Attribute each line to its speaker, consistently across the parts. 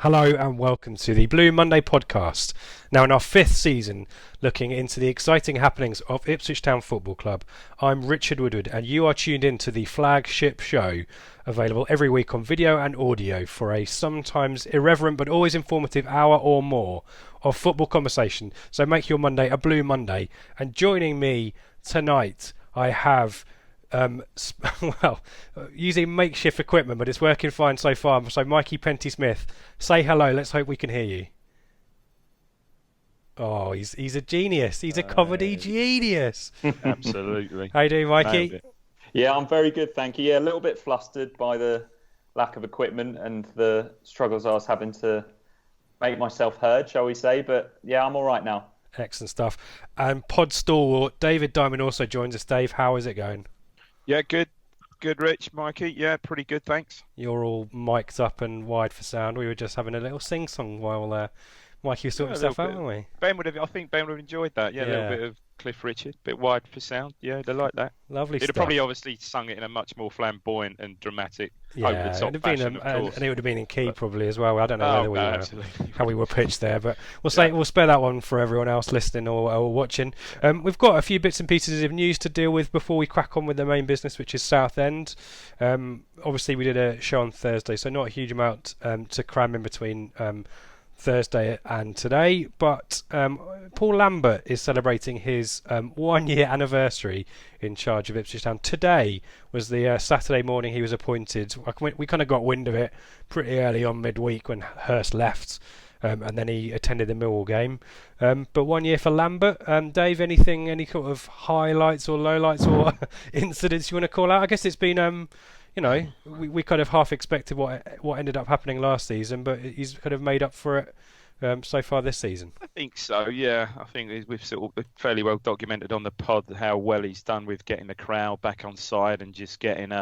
Speaker 1: Hello and welcome to the Blue Monday podcast. Now in our 5th season, looking into the exciting happenings of Ipswich Town Football Club, I'm Richard Woodward and you are tuned in to the flagship show, available every week on video and audio for a sometimes irreverent but always informative hour or more of football conversation. So make your Monday a Blue Monday. And joining me tonight, I have using makeshift equipment, but it's working fine so far. So Mikey Penty-Smith, say hello. Let's hope we can hear you. Oh, he's a genius. He's a comedy genius.
Speaker 2: Absolutely.
Speaker 1: How you doing, Mikey?
Speaker 3: Yeah, I'm very good, thank you. Yeah, a little bit flustered by the lack of equipment and the struggles I was having to make myself heard, shall we say. But yeah, I'm all right now.
Speaker 1: Excellent stuff. And pod stalwart David Diamond also joins us. Dave, how is it going?
Speaker 2: Yeah, good, Rich, Mikey. Yeah, pretty good, thanks.
Speaker 1: You're all mic'd up and wide for sound. We were just having a little sing-song while Mikey was sorting stuff out, weren't we?
Speaker 2: I think Ben would have enjoyed that. Yeah, a little bit of Cliff Richard, a bit wide for sound. Yeah, they like that.
Speaker 1: Lovely
Speaker 2: stuff. They'd have probably obviously sung it in a much more flamboyant and dramatic, over-the-top fashion, of course.
Speaker 1: And it would have been in key probably as well. I don't know how we were pitched there, but we'll spare that one for everyone else listening or watching. We've got a few bits and pieces of news to deal with before we crack on with the main business, which is Southend. Obviously, we did a show on Thursday, so not a huge amount to cram in between Thursday and today, but Paul Lambert is celebrating his 1 year anniversary in charge of Ipswich Town. Today was the Saturday morning he was appointed. We kind of got wind of it pretty early on midweek when Hurst left, and then he attended the Millwall game. But 1 year for Lambert. Dave, any sort of highlights or lowlights or incidents you want to call out? I guess it's been we kind of half expected what ended up happening last season, but he's kind of made up for it so far this season.
Speaker 2: I think so, yeah. I think we've sort of fairly well documented on the pod how well he's done with getting the crowd back on side and just getting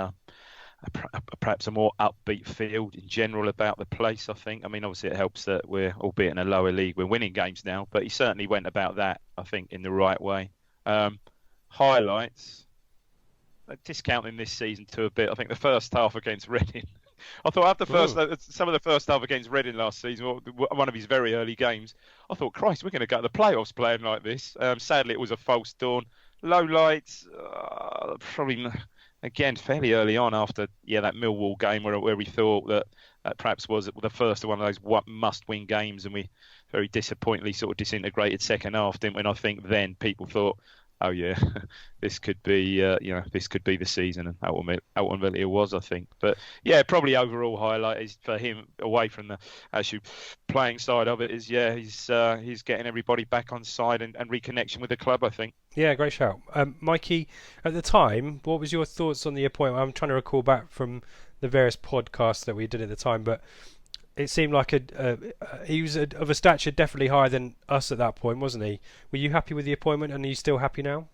Speaker 2: perhaps a more upbeat feel in general about the place, I think. I mean, obviously it helps that we're, albeit in a lower league, we're winning games now, but he certainly went about that, I think, in the right way. Highlights... discounting this season to a bit. I think the first half against Reading. I thought after some of the first half against Reading last season, one of his very early games, I thought, Christ, we're going to go to the playoffs playing like this. Sadly, it was a false dawn. Low lights, probably again fairly early on after that Millwall game where we thought that perhaps was the first of one of those must-win games, and we very disappointingly sort of disintegrated second half, didn't we? And I think then people thought, oh yeah, this could be the season, and ultimately it was, I think. But yeah, probably overall highlight is for him away from the actual playing side of it is he's getting everybody back on side and reconnection with the club, I think.
Speaker 1: Yeah, great shout, Mikey. At the time, what was your thoughts on the appointment? I'm trying to recall back from the various podcasts that we did at the time, but it seemed like he was of a stature definitely higher than us at that point, wasn't he? Were you happy with the appointment, and are you still happy now?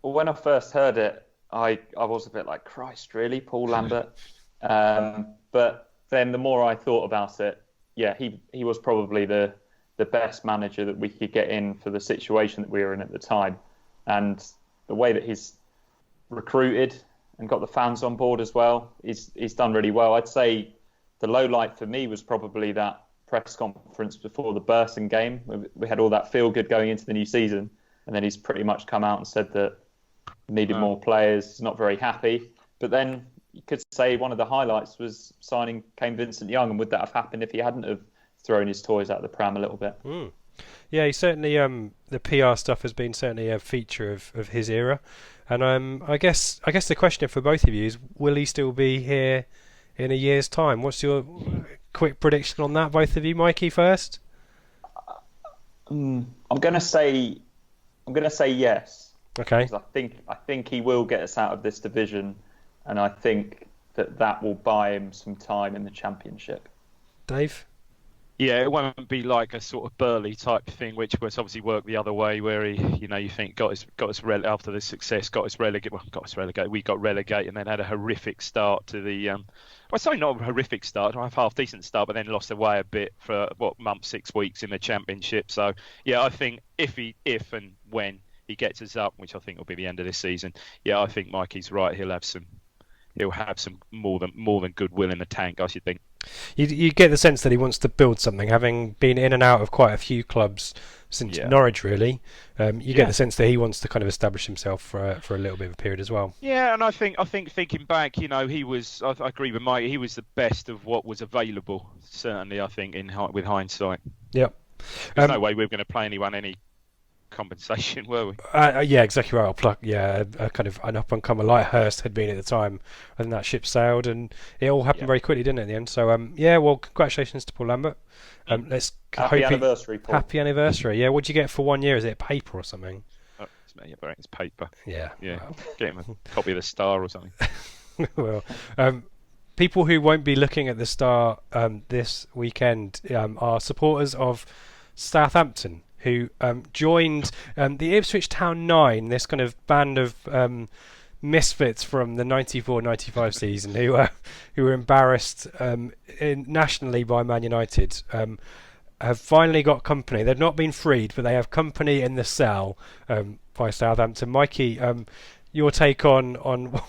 Speaker 3: Well, when I first heard it, I was a bit like, Christ, really, Paul Lambert? But then the more I thought about it, yeah, he was probably the best manager that we could get in for the situation that we were in at the time. And the way that he's recruited and got the fans on board as well, he's done really well. I'd say the low light for me was probably that press conference before the Burton game. We had all that feel good going into the new season, and then he's pretty much come out and said that needed more players. He's not very happy. But then you could say one of the highlights was signing Kane Vincent-Young, and would that have happened if he hadn't have thrown his toys out of the pram a little bit?
Speaker 1: Yeah, he certainly the PR stuff has been certainly a feature of his era, and I guess the question for both of you is, will he still be here in a year's time? What's your quick prediction on that, both of you? Mikey first.
Speaker 3: I'm going to say yes.
Speaker 1: Okay.
Speaker 3: I think he will get us out of this division, and I think that will buy him some time in the Championship.
Speaker 1: Dave?
Speaker 2: Yeah, it won't be like a sort of Burley type thing, which was obviously worked the other way, where he, you think after the success, got us relegated. We got relegated and then had a horrific start to the. Not a horrific start, a half decent start, but then lost away a bit for 6 weeks in the Championship. So yeah, I think if and when he gets us up, which I think will be the end of this season, yeah, I think Mikey's right. He'll have some more than goodwill in the tank, I should think.
Speaker 1: You get the sense that he wants to build something, having been in and out of quite a few clubs since Norwich, really. You get the sense that he wants to kind of establish himself for a little bit of a period as well.
Speaker 2: Yeah, and I think thinking back, he was. I agree with Mike. He was the best of what was available. Certainly, I think with hindsight.
Speaker 1: Yep.
Speaker 2: There's no way we were going to play anyone any compensation, were we?
Speaker 1: Yeah, exactly right. I'll plug. Yeah, a kind of an up and comer like Hurst had been at the time, and that ship sailed, and it all happened very quickly, didn't it? In the end. So well, congratulations to Paul Lambert. Let's
Speaker 3: happy anniversary, Paul.
Speaker 1: Happy anniversary. Yeah, what'd you get for 1 year? Is it paper or something?
Speaker 2: It's paper.
Speaker 1: Yeah.
Speaker 2: Well. Get him a copy of the Star or something.
Speaker 1: Well, people who won't be looking at the Star this weekend are supporters of Southampton, who joined the Ipswich Town 9, this kind of band of misfits from the 94-95 season who were embarrassed nationally by Man United, have finally got company. They've not been freed, but they have company in the cell by Southampton. Mikey, your take on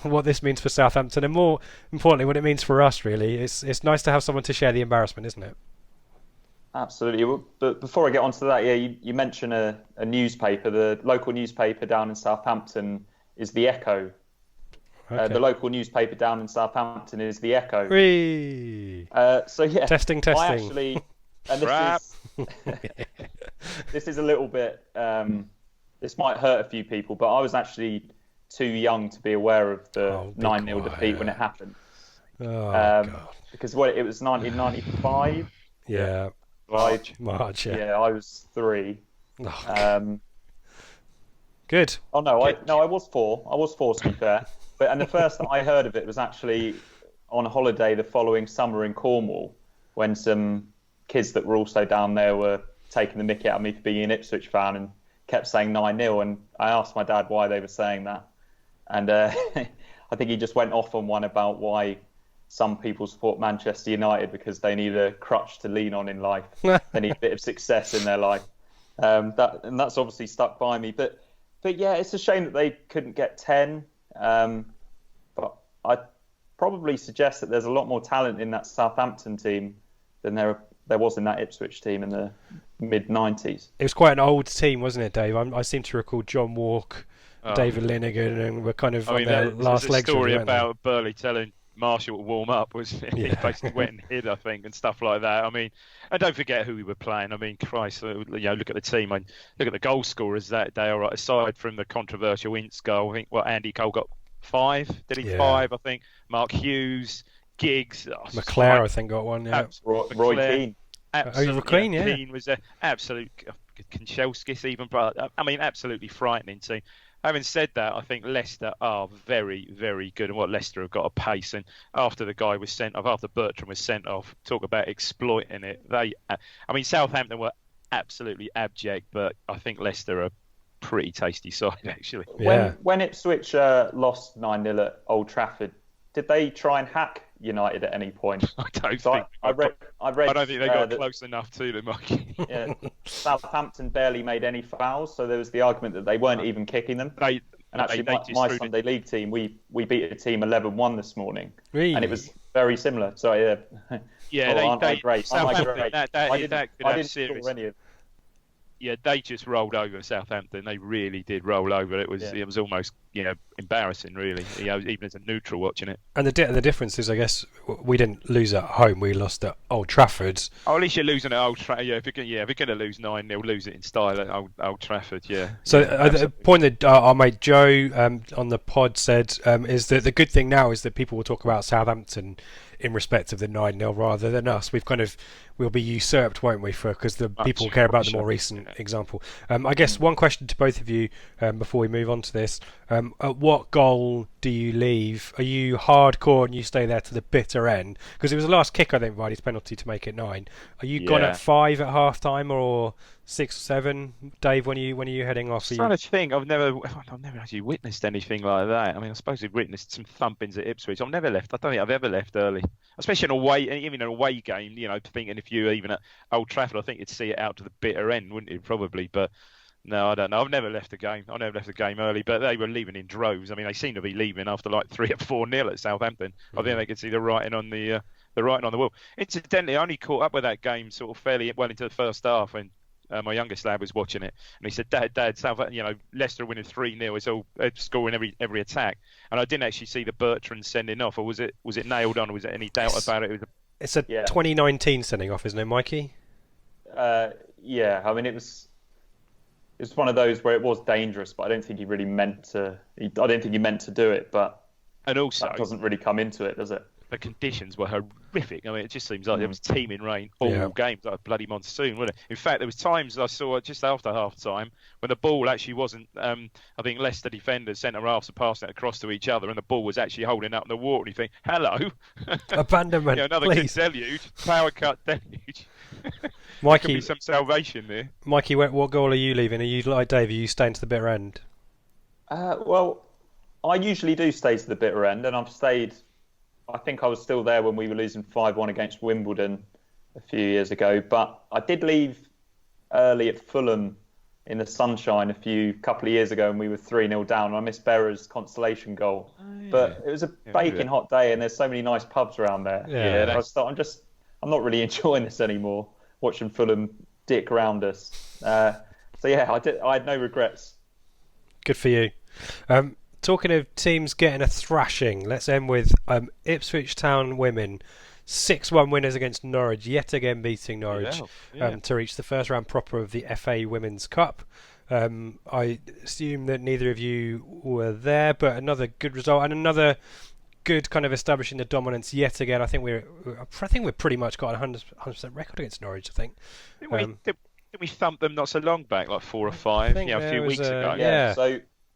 Speaker 1: what this means for Southampton, and more importantly, what it means for us, really. It's nice to have someone to share the embarrassment, isn't it?
Speaker 3: Absolutely. But before I get onto that, you mentioned a newspaper. The local newspaper down in Southampton is the Echo. Okay. The local newspaper down in Southampton is the Echo. So yeah,
Speaker 1: testing.
Speaker 3: I actually, and this is a little bit. This might hurt a few people, but I was actually too young to be aware of the 9-0 defeat when it happened.
Speaker 1: God.
Speaker 3: Because it was 1995.
Speaker 1: Yeah. March. Yeah.
Speaker 3: Yeah, I was 3.
Speaker 1: Good.
Speaker 3: Oh no, I was 4. I was 4 to be fair. And the first I heard of it was actually on a holiday the following summer in Cornwall, when some kids that were also down there were taking the mickey out of me for being an Ipswich fan and kept saying 9-0. And I asked my dad why they were saying that, and I think he just went off on one about why some people support Manchester United because they need a crutch to lean on in life. They need a bit of success in their life. That's obviously stuck by me. But yeah, it's a shame that they couldn't get 10. But I'd probably suggest that there's a lot more talent in that Southampton team than there was in that Ipswich team in the mid-90s.
Speaker 1: It was quite an old team, wasn't it, Dave? I seem to recall John Walk, David Linegan, and we're kind of on their last legs.
Speaker 2: There's a story about Burley telling Marshall to warm up, was he basically went and hid, I think, and stuff like that. I mean, and don't forget who we were playing. I mean, Christ, look at the team. Look at the goal scorers that day. All right, aside from the controversial Ince goal, I think Andy Cole got 5. Did he 5? I think Mark Hughes, Giggs,
Speaker 1: McClare, I think got 1. Yeah,
Speaker 3: Roy Keane.
Speaker 1: Keane, yeah.
Speaker 2: Keane was an absolute Kanchelskis even. I mean, absolutely frightening team. Having said that, I think Leicester are very, very good, and what Leicester have got a pace. And after the guy was sent off, after Bertrand was sent off, talk about exploiting it. Southampton were absolutely abject, but I think Leicester are a pretty tasty side actually.
Speaker 1: Yeah.
Speaker 3: When Ipswich lost 9-0 at Old Trafford, did they try and hack United at any point?
Speaker 2: I don't think.
Speaker 3: I don't think
Speaker 2: they got close enough to them, Mikey.
Speaker 3: Yeah, Southampton barely made any fouls, so there was the argument that they weren't even kicking them. My Sunday League team, we beat a team 11-1 this morning, and it was very similar. So
Speaker 2: they just rolled over Southampton. They really did roll over. It was almost embarrassing, really. Even as a neutral watching it.
Speaker 1: And the difference is, I guess, we didn't lose at home. We lost at Old Trafford.
Speaker 2: Oh, at least you're losing at Old Trafford. Yeah, if you're going to lose 9-0, lose it in style at Old Trafford. Yeah.
Speaker 1: So the point that our mate Joe on the pod said is that the good thing now is that people will talk about Southampton in respect of the 9-0 rather than us. We'll be usurped, won't we? Because the people care about the more recent example. I guess one question to both of you before we move on to this: at what goal do you leave? Are you hardcore and you stay there to the bitter end? Because it was the last kick, I think, Vardy's penalty to make it 9. Are you gone at 5 at half time or 6 or 7, Dave? When are you heading off?
Speaker 2: I'm trying to think. I've never actually witnessed anything like that. I mean, I suppose we've witnessed some thumpings at Ipswich. I've never left. I don't think I've ever left early, especially even an away game. Thinking if you even at Old Trafford, I think you'd see it out to the bitter end, wouldn't you? Probably, but no, I don't know. I've never left a game. I never left a game early, but they were leaving in droves. I mean, they seem to be leaving after like 3 or 4-0 at Southampton. I think they could see the writing on the the writing on the wall. Incidentally, I only caught up with that game sort of fairly well into the first half when my youngest lad was watching it, and he said, "Dad, Leicester winning 3-0. It's all scoring every attack." And I didn't actually see the Bertrand sending off, or was it nailed on? Or was there any doubt about it?
Speaker 1: It's a 2019 sending off, isn't it, Mikey?
Speaker 3: Yeah. I mean, it was one of those where it was dangerous, but I don't think he really meant to. I don't think he meant to do it, but
Speaker 2: that
Speaker 3: doesn't really come into it, does it?
Speaker 2: The conditions were horrific. I mean, it just seems like it was teeming rain all games, like a bloody monsoon, wasn't it? In fact, there was times I saw just after half time when the ball actually wasn't. I think Leicester defenders, centre halves, are passing it across to each other, and the ball was actually holding up in the water. And you think, hello,
Speaker 1: abandonment,
Speaker 2: another
Speaker 1: please.
Speaker 2: deluge, power cut deluge.
Speaker 1: Mikey,
Speaker 2: there could be some salvation there.
Speaker 1: Mikey, what goal are you leaving? Are you like Dave? Are you staying to the bitter end?
Speaker 3: Well, I usually do stay to the bitter end, and I've stayed. I think I was still there when we were losing 5-1 against Wimbledon a few years ago. But I did leave early at Fulham in the sunshine a couple of years ago, and we were 3-0 down. And I missed Berra's consolation goal. But it was a baking hot day, and there's so many nice pubs around there. I'm not really enjoying this anymore, watching Fulham dick round us. I had no regrets.
Speaker 1: Good for you. Talking of teams getting a thrashing, let's end with Ipswich Town women. 6-1 winners against Norwich, yet again beating Norwich to reach the first round proper of the FA Women's Cup. I assume that neither of you were there, but another good result and another good kind of establishing the dominance yet again. I think we've pretty much got a 100% record against Norwich. I think.
Speaker 2: Did we thump them not so long back, like 4 or 5? A few weeks ago.
Speaker 3: Yeah.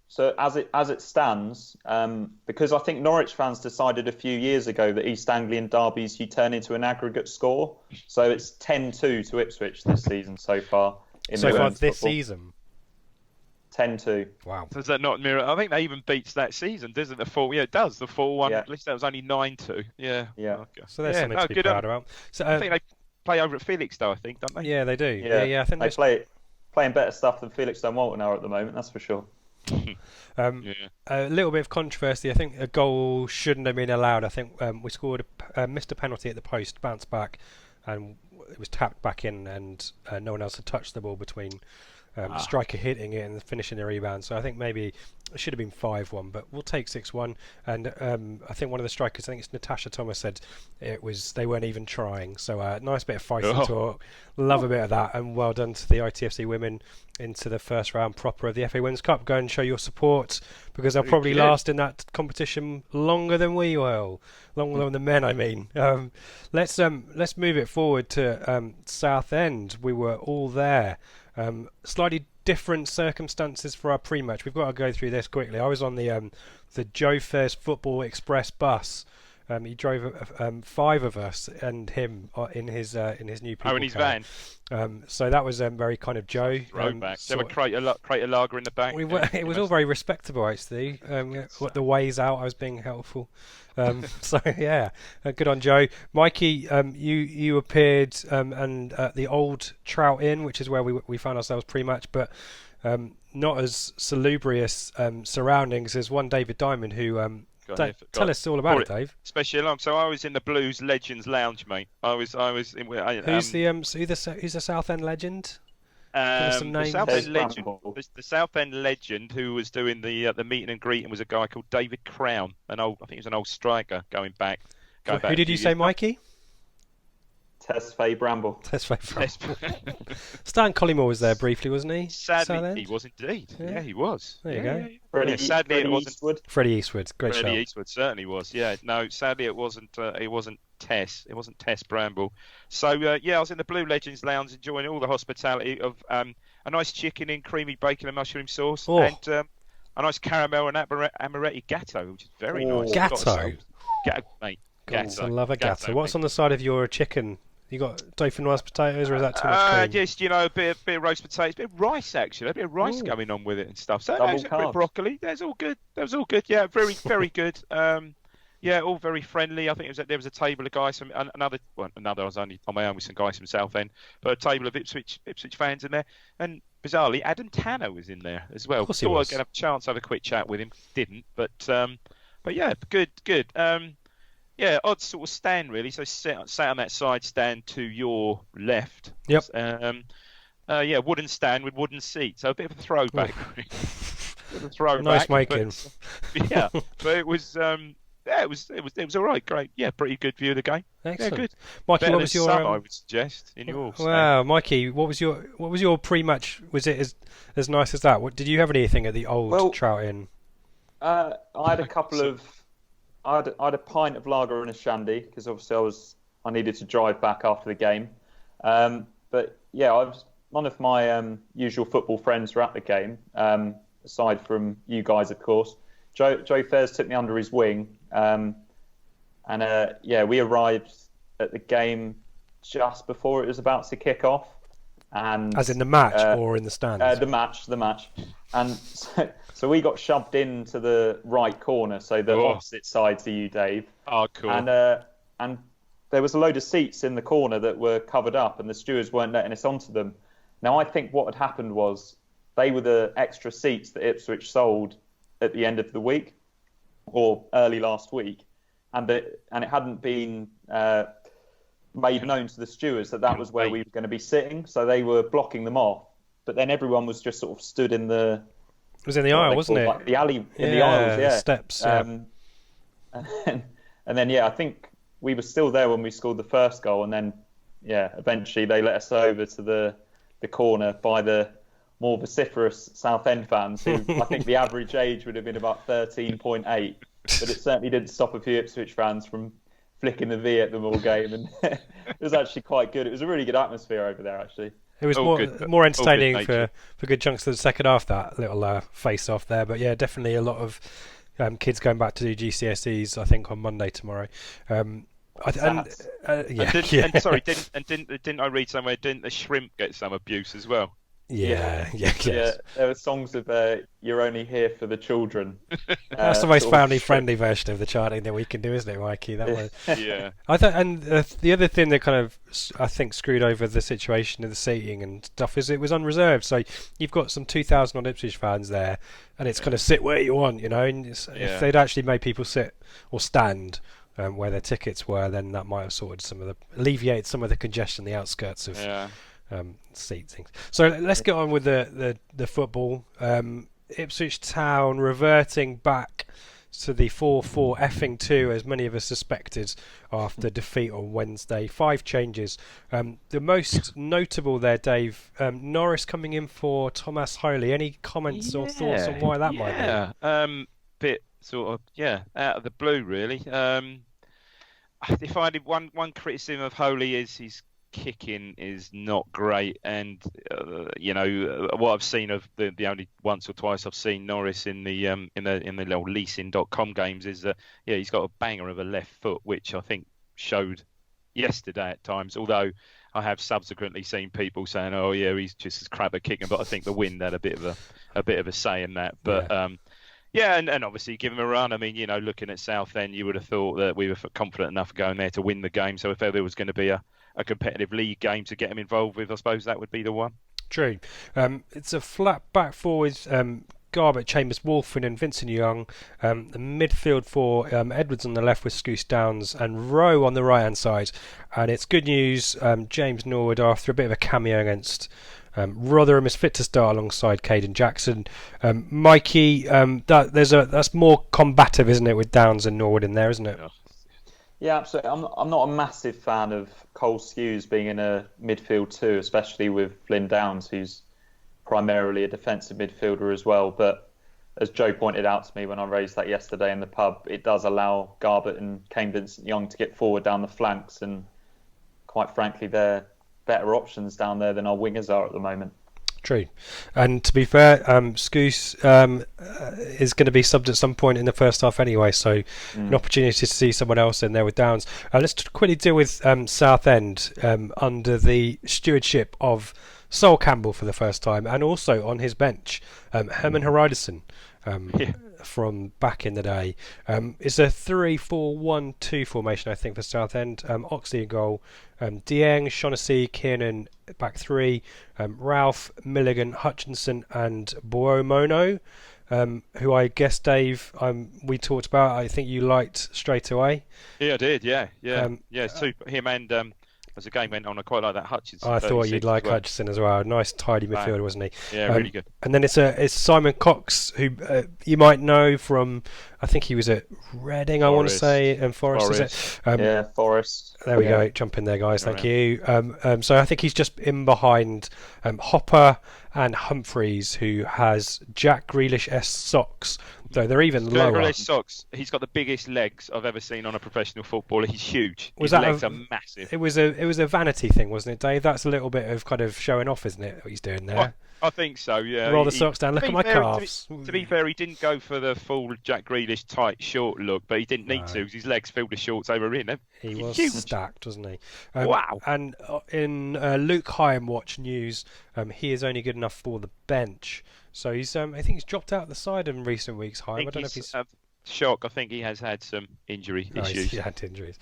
Speaker 3: So as it stands, because I think Norwich fans decided a few years ago that East Anglian derbies you turn into an aggregate score. So it's 10-2 to Ipswich this season so far.
Speaker 1: This season?
Speaker 3: 10-2.
Speaker 1: Wow.
Speaker 2: Does that not mirror? I think that even beats that season, doesn't it? It does. The 4-1, at least that was only 9-2. Yeah.
Speaker 3: Okay.
Speaker 1: So there's something to be proud about. So,
Speaker 2: I think they play over at Felixstowe, I think, don't they?
Speaker 1: Yeah, they do. Yeah, I think
Speaker 3: they playing better stuff than Felixstowe Walton are at the moment, that's for sure.
Speaker 1: A little bit of controversy. I think a goal shouldn't have been allowed. I think we scored missed a penalty at the post, bounced back, and it was tapped back in, and no one else had touched the ball between striker hitting it and finishing the rebound. So I think maybe it should have been 5-1, but we'll take 6-1. And I think one of the strikers, I think it's Natasha Thomas, said they weren't even trying. So nice bit of fighting talk. Love a bit of that, and well done to the ITFC women into the first round proper of the FA Women's Cup. Go and show your support, because they'll probably last in that competition longer than we will. Longer than the men, I mean. Let's move it forward to Southend. We were all there. Slightly different circumstances for our pre-match. We've got to go through this quickly. I was on the Joe Fairs Football Express bus. He drove 5 of us and him in his new people
Speaker 2: in his van.
Speaker 1: So that was very kind of Joe.
Speaker 2: Throwback. There were crate of lager in the back.
Speaker 1: It was all very respectable, actually. The ways out, I was being helpful. So yeah, good on Joe. Mikey, you appeared and at the old Trout Inn, which is where we found ourselves pre-match, but not as salubrious surroundings as one David Diamond, who tell us all about it, Dave.
Speaker 2: Especially along. So I was in the Blues Legends Lounge, mate. Who's
Speaker 1: the Southend legend?
Speaker 2: The Southend legend who was doing the meeting and greeting was a guy called David Crown, I think he was an old striker going back.
Speaker 1: Who did you say, Mikey?
Speaker 3: Tesfaye Bramble.
Speaker 1: Stan Collymore was there briefly, wasn't he?
Speaker 2: Sadly, he was indeed. Yeah, he was.
Speaker 1: There you go.
Speaker 3: Sadly, it wasn't.
Speaker 1: Freddie Eastwood, great show.
Speaker 2: Freddie Eastwood certainly was. Yeah, no, sadly it wasn't. It wasn't Tess. It wasn't Tess Bramble. So I was in the Blue Legends Lounge enjoying all the hospitality of a nice chicken in creamy bacon and mushroom sauce, and a nice caramel and amaretti gatto, which is very nice.
Speaker 1: Gatto,
Speaker 2: mate.
Speaker 1: I love a gatto. What's on the side of your chicken? You got dauphinoise potatoes, or is that too much cream?
Speaker 2: Just a bit of roast potatoes, a bit of rice actually, a bit of rice going on with it and stuff. So a bit of broccoli. That's all good. That was all good. Yeah, very very good. All very friendly. I think there was a table of guys from another. I was only on my own with some guys from Southend, but a table of Ipswich fans in there, and bizarrely Adam Tanner was in there as well. Thought I was going to have a chance to have a quick chat with him. Didn't, but yeah, good. odd sort of stand really. So sat on that side stand to your left.
Speaker 1: Yep.
Speaker 2: Wooden stand with wooden seats. So a bit of a throwback. Bit of a throwback.
Speaker 1: Nice making.
Speaker 2: But it was. It was all right. Great. Yeah, pretty good view of the game.
Speaker 1: Excellent.
Speaker 2: Yeah, good.
Speaker 1: Mikey,
Speaker 2: Better
Speaker 1: what was your?
Speaker 2: some, I would suggest in your.
Speaker 1: Wow, Mikey, what was your pre-match? Was it as nice as that? Did you have anything at the old Trout Inn?
Speaker 3: I had a couple of. I had a pint of lager and a shandy because obviously I needed to drive back after the game. But yeah, I was one of my usual football friends were at the game. Aside from you guys, of course. Joe Fairs took me under his wing, and we arrived at the game just before it was about to kick off. And
Speaker 1: as in the match or in the stands?
Speaker 3: The match. And so we got shoved into the right corner, so the opposite side to you, Dave.
Speaker 2: Oh, cool.
Speaker 3: And there was a load of seats in the corner that were covered up, and the stewards weren't letting us onto them. Now, I think what had happened was they were the extra seats that Ipswich sold at the end of the week or early last week, and it hadn't been made known to the stewards that was where we were going to be sitting, so they were blocking them off. But then everyone was just sort of stood in the.
Speaker 1: It was in the aisle, wasn't it?
Speaker 3: Like the alley in the aisles,
Speaker 1: the steps.
Speaker 3: And then I think we were still there when we scored the first goal, and then eventually they let us over to the corner by the more vociferous Southend fans, who I think the average age would have been about 13.8, but it certainly didn't stop a few Ipswich fans from flicking the V at them all game, and it was actually quite good. It was a really good atmosphere over there, actually.
Speaker 1: It was more entertaining for good chunks of the second half, that little face-off there, but yeah, definitely a lot of kids going back to do GCSEs, I think, on Monday tomorrow.
Speaker 2: Didn't I read somewhere? Didn't the shrimp get some abuse as well?
Speaker 1: Yeah.
Speaker 3: There were songs of "You're Only Here for the Children."
Speaker 1: That's the most family-friendly version of the chanting that we can do, isn't it, Mikey? That was.
Speaker 2: Yeah.
Speaker 1: I thought, and the other thing that kind of I think screwed over the situation of the seating and stuff is it was unreserved. So you've got some 2,000 odd Ipswich fans there, and it's kind of sit where you want, And if they'd actually made people sit or stand where their tickets were, then that might have alleviated some of the congestion, the outskirts of. Yeah. Seat things. So let's get on with the football. Ipswich Town reverting back to the 4-4 effing 2, as many of us suspected after defeat on Wednesday. 5 changes. The most notable there, Dave, Norris coming in for Thomas Holy. Any comments or thoughts on why that might be?
Speaker 2: Bit sort of out of the blue, really. If I did one criticism of Holy is his kicking is not great, and what I've seen of the only once or twice I've seen Norris in the little leasing.com games is that he's got a banger of a left foot, which I think showed yesterday at times, although I have subsequently seen people saying he's just as crap at kicking, but I think the wind had a bit of a say in that. But and obviously give him a run. I mean, looking at Southend, you would have thought that we were confident enough going there to win the game, so if ever was going to be a competitive league game to get him involved with, I suppose that would be the one.
Speaker 1: True. It's a flat back forwards, Garbutt, Chambers, Wolfen and Vincent Young. The midfield for Edwards on the left with Scouse Downs and Rowe on the right hand side. And it's good news, James Norwood, after a bit of a cameo against Rotherham, is fit to start alongside Caden Jackson. Mikey, that's more combative, isn't it, with Downs and Norwood in there, isn't it?
Speaker 3: Yeah, absolutely. I'm not a massive fan of Cole Skews being in a midfield too, especially with Flynn Downs, who's primarily a defensive midfielder as well. But as Joe pointed out to me when I raised that yesterday in the pub, it does allow Garbutt and Kane Vincent Young to get forward down the flanks, and quite frankly, they're better options down there than our wingers are at the moment.
Speaker 1: True. And to be fair, Scouse is going to be subbed at some point in the first half anyway, so an opportunity to see someone else in there with Downs. Let's quickly deal with Southend under the stewardship of Sol Campbell for the first time, and also on his bench, Herman Hreiderson from back in the day. It's a 3-4-1-2 formation, I think, for Southend. Oxley in goal, Dieng, Shaughnessy, Kiernan back 3, Ralph, Milligan, Hutchinson and Buomono. who I guess, Dave, we talked about. I think you liked straight away.
Speaker 2: Yeah, I did. Yeah. It's super. Him and as the game went on, I quite like that Hutchinson.
Speaker 1: I thought you'd like
Speaker 2: well.
Speaker 1: Hutchinson as well. Nice, tidy midfielder, wasn't he?
Speaker 2: Yeah, really good.
Speaker 1: And then it's Simon Cox, who you might know from. I think he was at Reading, I want to say, and Forest. Is it?
Speaker 3: Forest.
Speaker 1: There we go. Jump in there, guys. Thank you. So I think he's just in behind Hopper and Humphreys, who has Jack Grealish-esque socks, though they're even lower.
Speaker 2: Grealish socks. He's got the biggest legs I've ever seen on a professional footballer. He's huge. His legs are massive.
Speaker 1: It was a vanity thing, wasn't it, Dave? That's a little bit of kind of showing off, isn't it? What he's doing there.
Speaker 2: I think so. Yeah.
Speaker 1: Roll the socks down. Look at my calves.
Speaker 2: To be fair, he didn't go for the full Jack Grealish tight short look, but he didn't need to because his legs filled the shorts they were in.
Speaker 1: He was
Speaker 2: huge.
Speaker 1: stacked, wasn't he?
Speaker 2: Wow.
Speaker 1: And in Luke Hyam Watch news, he is only good enough for the bench. So he's I think he's dropped out the side in recent weeks. Hyam. I don't know if he's
Speaker 2: shock. I think he has had some injury issues.
Speaker 1: He had injuries.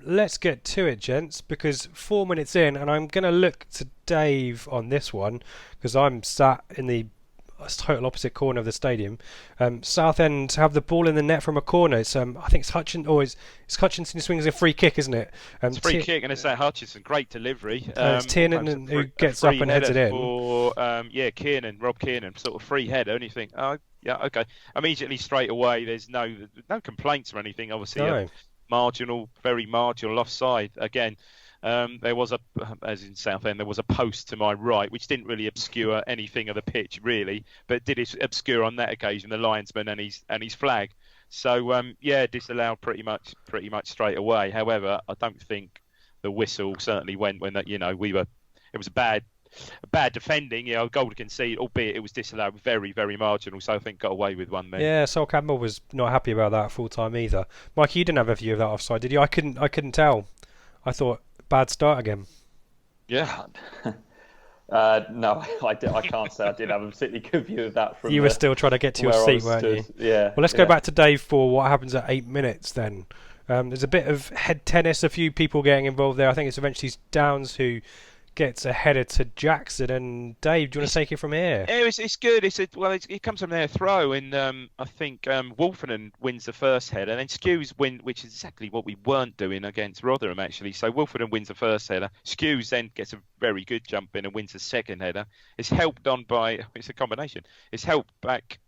Speaker 1: Let's get to it, gents, because 4 minutes in, and I'm going to look to Dave on this one because I'm sat in the total opposite corner of the stadium. Southend have the ball in the net from a corner. It's I think it's Hutchinson. Or it's Hutchinson who swings a free kick, isn't it?
Speaker 2: It's a free kick, and it's that Hutchinson. Great delivery.
Speaker 1: It's Tiernan who gets up and heads it in.
Speaker 2: Or Rob Kiernan, sort of free header. And you think, oh yeah, okay. Immediately straight away, there's no complaints or anything. Obviously, very marginal offside again. There was as in Southend, there was a post to my right, which didn't really obscure anything of the pitch really, but did obscure on that occasion the linesman and his flag. So disallowed pretty much straight away. However, I don't think the whistle certainly went when it was a bad defending, goal to concede, albeit it was disallowed, very, very marginal. So I think got away with one there.
Speaker 1: Yeah, Sol Campbell was not happy about that full time either. Mike, you didn't have a view of that offside, did you? I couldn't tell. I thought bad start again.
Speaker 2: Yeah.
Speaker 3: No, I can't say I did have a particularly good view of that.
Speaker 1: You were still trying to get to your seat, weren't you?
Speaker 3: Yeah.
Speaker 1: Well, let's go back to Dave for what happens at 8 minutes then. There's a bit of head tennis, a few people getting involved there. I think it's eventually Downs who gets a header to Jackson. And Dave, do you want to take it from here?
Speaker 2: It's good. It comes from their throw, and I think Wolfenden wins the first header, and then Skews win, which is exactly what we weren't doing against Rotherham actually. So Wolfenden wins the first header. Skews then gets a very good jump in and wins the second header. It's helped on by it's a combination. It's helped back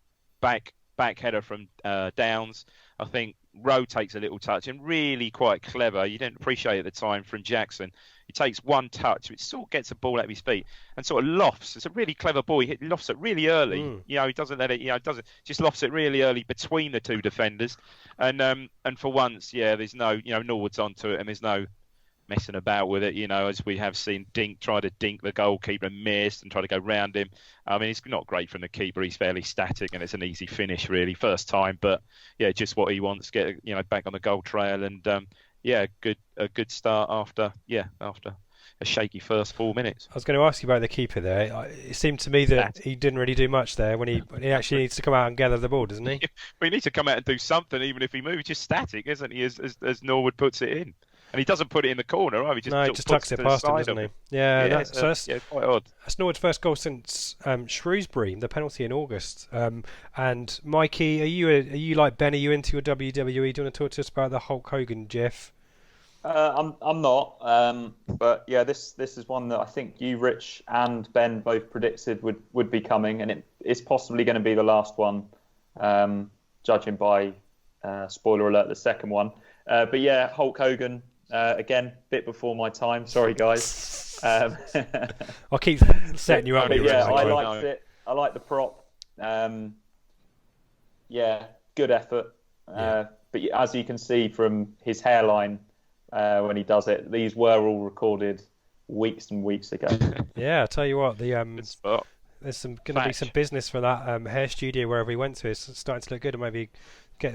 Speaker 2: header from Downs. I think Rowe takes a little touch and really quite clever. You didn't appreciate it at the time from Jackson. He takes one touch, which sort of gets the ball out of his feet and sort of lofts. It's a really clever ball. He lofts it really early. He doesn't let it. Just lofts it really early between the two defenders. And for once, there's no, Norwood's onto it, and there's no messing about with it. As we have seen Dink try to dink the goalkeeper and missed and try to go round him. I mean, it's not great from the keeper. He's fairly static, and it's an easy finish really, first time. But just what he wants, get back on the goal trail and. A good start after a shaky first 4 minutes.
Speaker 1: I was going to ask you about the keeper there. It seemed to me that he didn't really do much there when he actually needs to come out and gather the ball, doesn't he?
Speaker 2: Well, he needs to come out and do something, even if he moves. He's just static, isn't he? As Norwood puts it in. And he doesn't put it in the corner, right? He just
Speaker 1: tucks it past him, doesn't he? Yeah, that's
Speaker 2: quite odd.
Speaker 1: That's Norwood's first goal since Shrewsbury, the penalty in August. And Mikey, are you like Ben? Are you into your WWE? Do you want to talk to us about the Hulk Hogan GIF?
Speaker 3: I'm not, but this is one that I think you, Rich, and Ben both predicted would be coming, and it's possibly going to be the last one, judging by spoiler alert, the second one. But Hulk Hogan. Again, bit before my time. Sorry, guys.
Speaker 1: I'll keep setting you up.
Speaker 3: But I liked it. I like the prop. Good effort. But as you can see from his hairline when he does it, these were all recorded weeks and weeks ago.
Speaker 1: Yeah, I'll tell you what. There's going to be some business for that hair studio wherever he went to. It's starting to look good, and maybe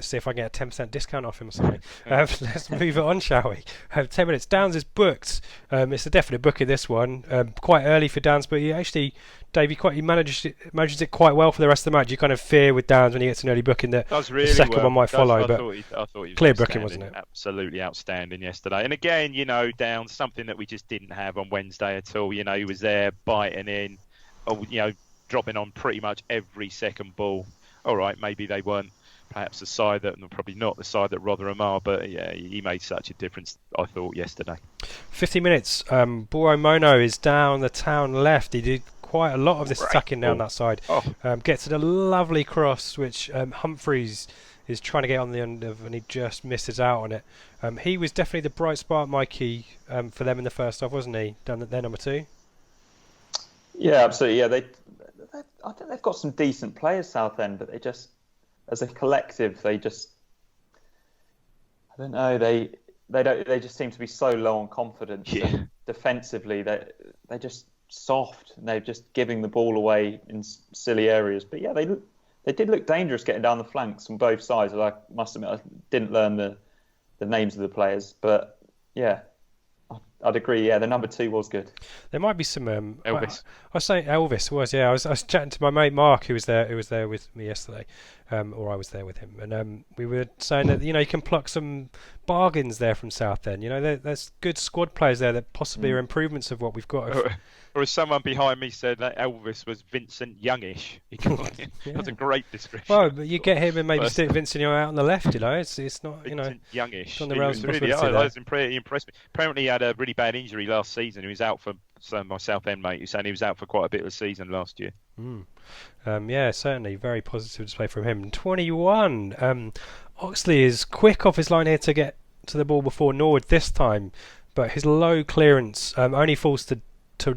Speaker 1: see if I can get a 10% discount off him or something. Let's move it on, shall we? 10 minutes. Downs is booked. It's a definite book in this one. Quite early for Downs, but Dave, he manages it quite well for the rest of the match. You kind of fear with Downs when he gets an early booking that
Speaker 2: really
Speaker 1: the second one might follow.
Speaker 2: I thought he was
Speaker 1: clear booking, wasn't it?
Speaker 2: Absolutely outstanding yesterday. And again, Downs, something that we just didn't have on Wednesday at all. He was there biting in, dropping on pretty much every second ball. all right, maybe they weren't perhaps the side that, probably not the side that Rotherham are, but yeah, he made such a difference, I thought, yesterday.
Speaker 1: 50 minutes. Boro Mono is down the town left. He did quite a lot of this attacking down that side. Gets to the lovely cross, which Humphreys is trying to get on the end of, and he just misses out on it. He was definitely the bright spark, Mikey, for them in the first half, wasn't he? Down their number 2.
Speaker 3: Yeah, absolutely. Yeah, I think they've got some decent players, Southend, but they just, as a collective, they just, I don't know, they just seem to be so low on confidence.
Speaker 2: Yeah.
Speaker 3: And defensively, they're just soft, and they're just giving the ball away in silly areas. But yeah, they did look dangerous getting down the flanks on both sides. I must admit, I didn't learn the names of the players, but yeah, I'd agree. Yeah, the number 2 was good.
Speaker 1: There might be some
Speaker 2: Elvis.
Speaker 1: I was saying Elvis was. Yeah, I was chatting to my mate Mark, who was there with me yesterday, or I was there with him, and we were saying that you can pluck some bargains there from Southend. There's good squad players there that possibly are improvements of what we've got.
Speaker 2: Or as someone behind me said, that Elvis was Vincent Youngish. That's a great description.
Speaker 1: Well, but you get him and maybe stick Vincent out on the left. It's not
Speaker 2: Vincent Youngish.
Speaker 1: On the rails
Speaker 2: really, he impressed me. Apparently, he had a really bad injury last season. He was out for my Southend mate. Who's saying he was out for quite a bit of the season last year.
Speaker 1: Yeah, certainly very positive display from him. 21. Oxley is quick off his line here to get to the ball before Norwood this time, but his low clearance only falls to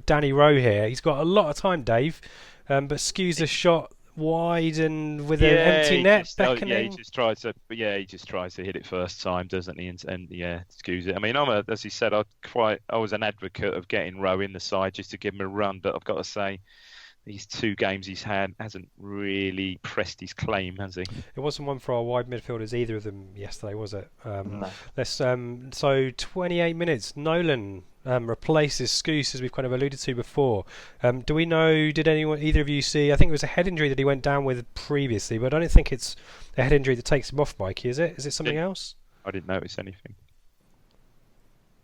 Speaker 1: Danny Rowe here. He's got a lot of time, Dave, but skews the shot wide and with an empty net beckoning.
Speaker 2: He just tries to hit it first time, doesn't he? And yeah, skews it. I mean, as he said, I was an advocate of getting Rowe in the side just to give him a run, but I've got to say, these 2 games he's had hasn't really pressed his claim, has he?
Speaker 1: It wasn't one for our wide midfielders, either of them, yesterday, was it?
Speaker 3: No.
Speaker 1: So 28 minutes. Nolan replaces Scouse, as we've kind of alluded to before. Do we know? Did either of you see? I think it was a head injury that he went down with previously, but I don't think it's a head injury that takes him off, Mikey. Is it? Is it something else?
Speaker 2: I didn't notice anything.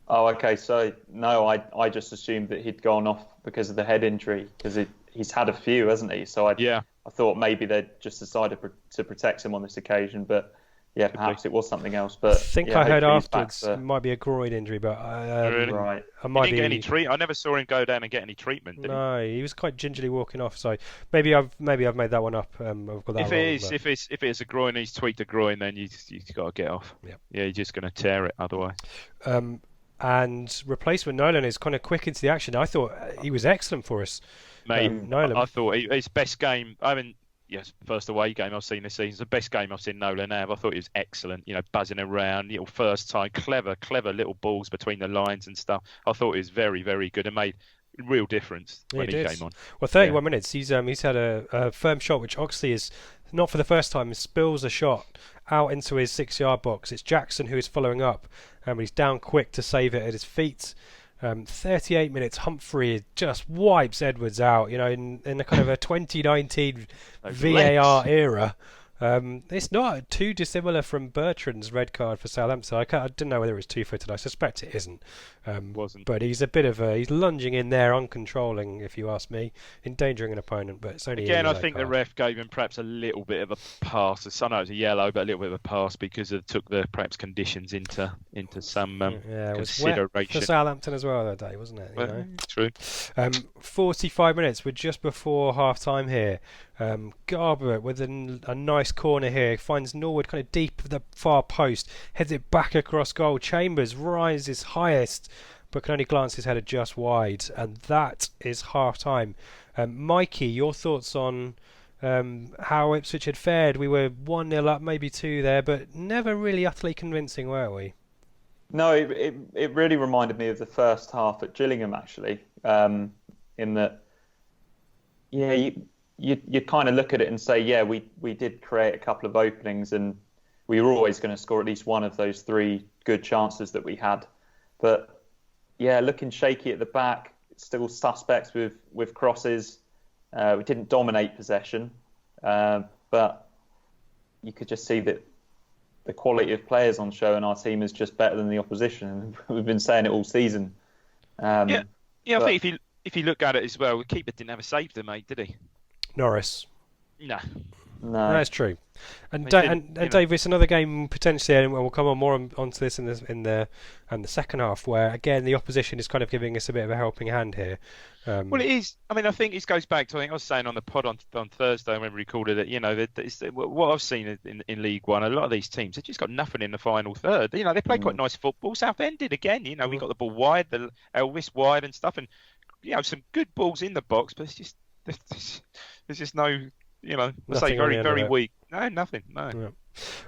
Speaker 3: Oh, okay. So no, I just assumed that he'd gone off because of the head injury, because he's had a few, hasn't he? So I thought maybe they'd just decided to protect him on this occasion, but yeah, perhaps it was something else. But
Speaker 1: I think I heard afterwards it might be a groin injury, but
Speaker 2: really?
Speaker 3: Right.
Speaker 2: He didn't get any treatment. I never saw him go down and get any treatment. Did
Speaker 1: no, he was quite gingerly walking off. So maybe I've made that one up. I've got that
Speaker 2: if it's a groin, he's tweaked a groin, then you've got to get off. Yeah, you're just going to tear it otherwise.
Speaker 1: And replacement Nolan is kind of quick into the action. I thought he was excellent for us.
Speaker 2: Mate, Nolan. I thought his best game. First away game I've seen this season. It's the best game I've seen Nolan have. I thought he was excellent. Buzzing around, first time, clever little balls between the lines and stuff. I thought he was very, very good and made a real difference when he came on.
Speaker 1: Well, 31 minutes. He's had a firm shot, which Oxley is not for the first time. Spills a shot out into his 6-yard box. It's Jackson who is following up, and he's down quick to save it at his feet. 38 minutes, Humphrey just wipes Edwards out, in a kind of a 2019 VAR era. It's not too dissimilar from Bertrand's red card for Southampton. I didn't know whether it was two-footed. I suspect it isn't.
Speaker 2: Wasn't.
Speaker 1: But he's he's lunging in there, uncontrolling, if you ask me, endangering an opponent. But it's only
Speaker 2: again, I think the ref gave him perhaps a little bit of a pass. I know it was a yellow, but a little bit of a pass because it took the perhaps conditions into some
Speaker 1: it was
Speaker 2: consideration.
Speaker 1: Wet for Southampton as well that day, wasn't it?
Speaker 2: True.
Speaker 1: 45 minutes. We're just before half time here. Garber with a nice corner here, finds Norwood kind of deep of the far post, heads it back across goal. Chambers rises highest, but can only glance his header just wide, and that is half time. Mikey, your thoughts on how Ipswich had fared? We were 1-0 up, maybe 2 there, but never really utterly convincing, were we?
Speaker 3: No, it really reminded me of the first half at Gillingham, actually, in that, you kind of look at it and say, we did create a couple of openings and we were always going to score at least one of those 3 good chances that we had. But, looking shaky at the back, still suspects with crosses. We didn't dominate possession, but you could just see that the quality of players on show in our team is just better than the opposition. We've been saying it all season.
Speaker 2: I think if you look at it as well, the keeper didn't have a save there, mate, did he?
Speaker 1: Norris.
Speaker 2: No.
Speaker 3: No,
Speaker 1: that's true. And
Speaker 2: They
Speaker 1: Dave, it's another game potentially, and we'll come on more onto this in the second half, where again the opposition is kind of giving us a bit of a helping hand here.
Speaker 2: Well, it is. I mean, I think it goes back to, I think I was saying on the pod on Thursday when we recorded it, what I've seen in League One, a lot of these teams, they've just got nothing in the final third. They play quite nice football. Southend did again. We got the ball wide, the Elvis wide and stuff, and, some good balls in the box, but it's just, there's just no, I say very, very weak. No, nothing, no.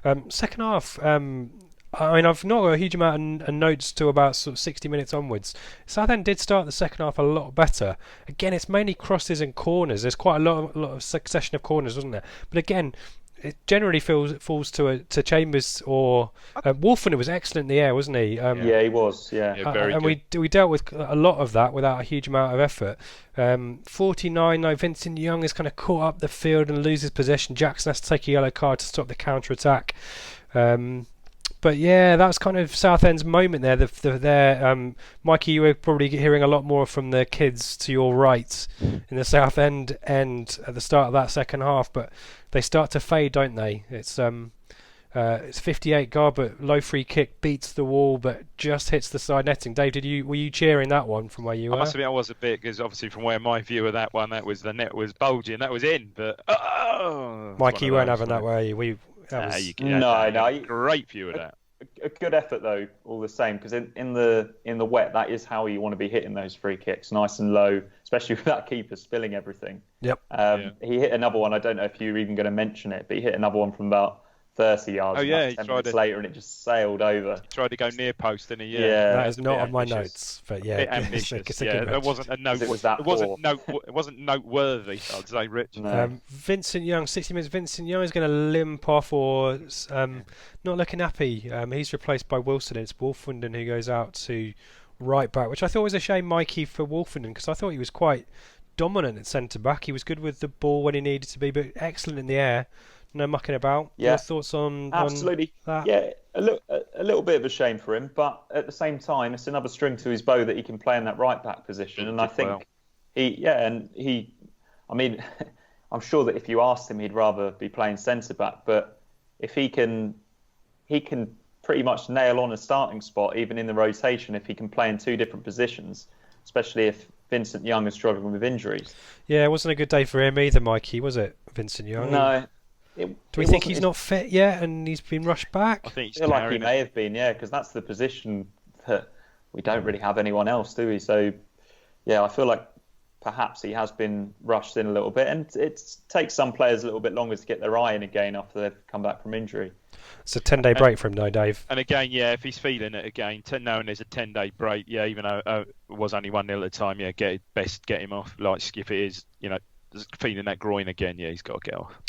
Speaker 1: Yeah. Second half, I mean, I've not got a huge amount of notes to about sort of 60 minutes onwards. Southend did start the second half a lot better. Again, it's mainly crosses and corners. There's quite a lot of succession of corners, wasn't there? But again, it generally falls to Chambers or Wolfen. Was excellent in the air, wasn't he?
Speaker 3: Yeah, he was. Yeah,
Speaker 2: very
Speaker 1: and
Speaker 2: good.
Speaker 1: we dealt with a lot of that without a huge amount of effort. 49. Now Vincent Young is kind of caught up the field and loses possession. Jackson has to take a yellow card to stop the counter attack. But yeah, that's kind of Southend's moment there. Mikey, you were probably hearing a lot more from the kids to your right in the Southend end at the start of that second half, but they start to fade, don't they? It's 58 Garbutt, low free kick, beats the wall, but just hits the side netting. Dave, were you cheering that one from where you were?
Speaker 2: I must admit I was a bit, because obviously from where my view of that one, that was the net was bulging, that was in, but
Speaker 1: Mikey, you weren't having that, were you?
Speaker 3: No,
Speaker 2: great view of that.
Speaker 3: A good effort though, all the same, because in the wet, that is how you want to be hitting those free kicks, nice and low, especially with that keeper spilling everything.
Speaker 1: Yep.
Speaker 3: He hit another one. I don't know if you're even going to mention it, but he hit another one from about 30 yards. 10 minutes later, and it just sailed over.
Speaker 2: He tried to go near post, didn't he?
Speaker 3: Yeah,
Speaker 1: that is not on my notes, but yeah,
Speaker 2: bit ambitious. There wasn't a note. It wasn't noteworthy, I'd say, Rich.
Speaker 3: No.
Speaker 1: Vincent Young, 60 minutes. Vincent Young is going to limp off, or not looking happy. He's replaced by Wilson. It's Wolfenden who goes out to right back, which I thought was a shame, Mikey, for Wolfenden, because I thought he was quite dominant at centre back. He was good with the ball when he needed to be, but excellent in the air. No mucking about.
Speaker 3: Yeah.
Speaker 1: Your thoughts on
Speaker 3: absolutely
Speaker 1: that?
Speaker 3: Yeah, a little bit of a shame for him, but at the same time, it's another string to his bow that he can play in that right back position. And I think I mean, I'm sure that if you asked him, he'd rather be playing centre back. But if he can pretty much nail on a starting spot, even in the rotation, if he can play in two different positions, especially if Vincent Young is struggling with injuries.
Speaker 1: Yeah, it wasn't a good day for him either, Mikey, was it, Vincent Young?
Speaker 3: No.
Speaker 1: Do we think he's not fit yet and he's been rushed back?
Speaker 2: I think
Speaker 3: feel like he may have been, yeah, because that's the position that we don't really have anyone else, do we? So, yeah, I feel like perhaps he has been rushed in a little bit, and it takes some players a little bit longer to get their eye in again after they've come back from injury.
Speaker 1: It's a 10-day break for him, though, Dave.
Speaker 2: And again, yeah, if he's feeling it again, knowing there's a 10-day break, yeah, even though it was only 1-0 at the time, yeah, get him off. Like, if it is, feeling that groin again, yeah, he's got to get off.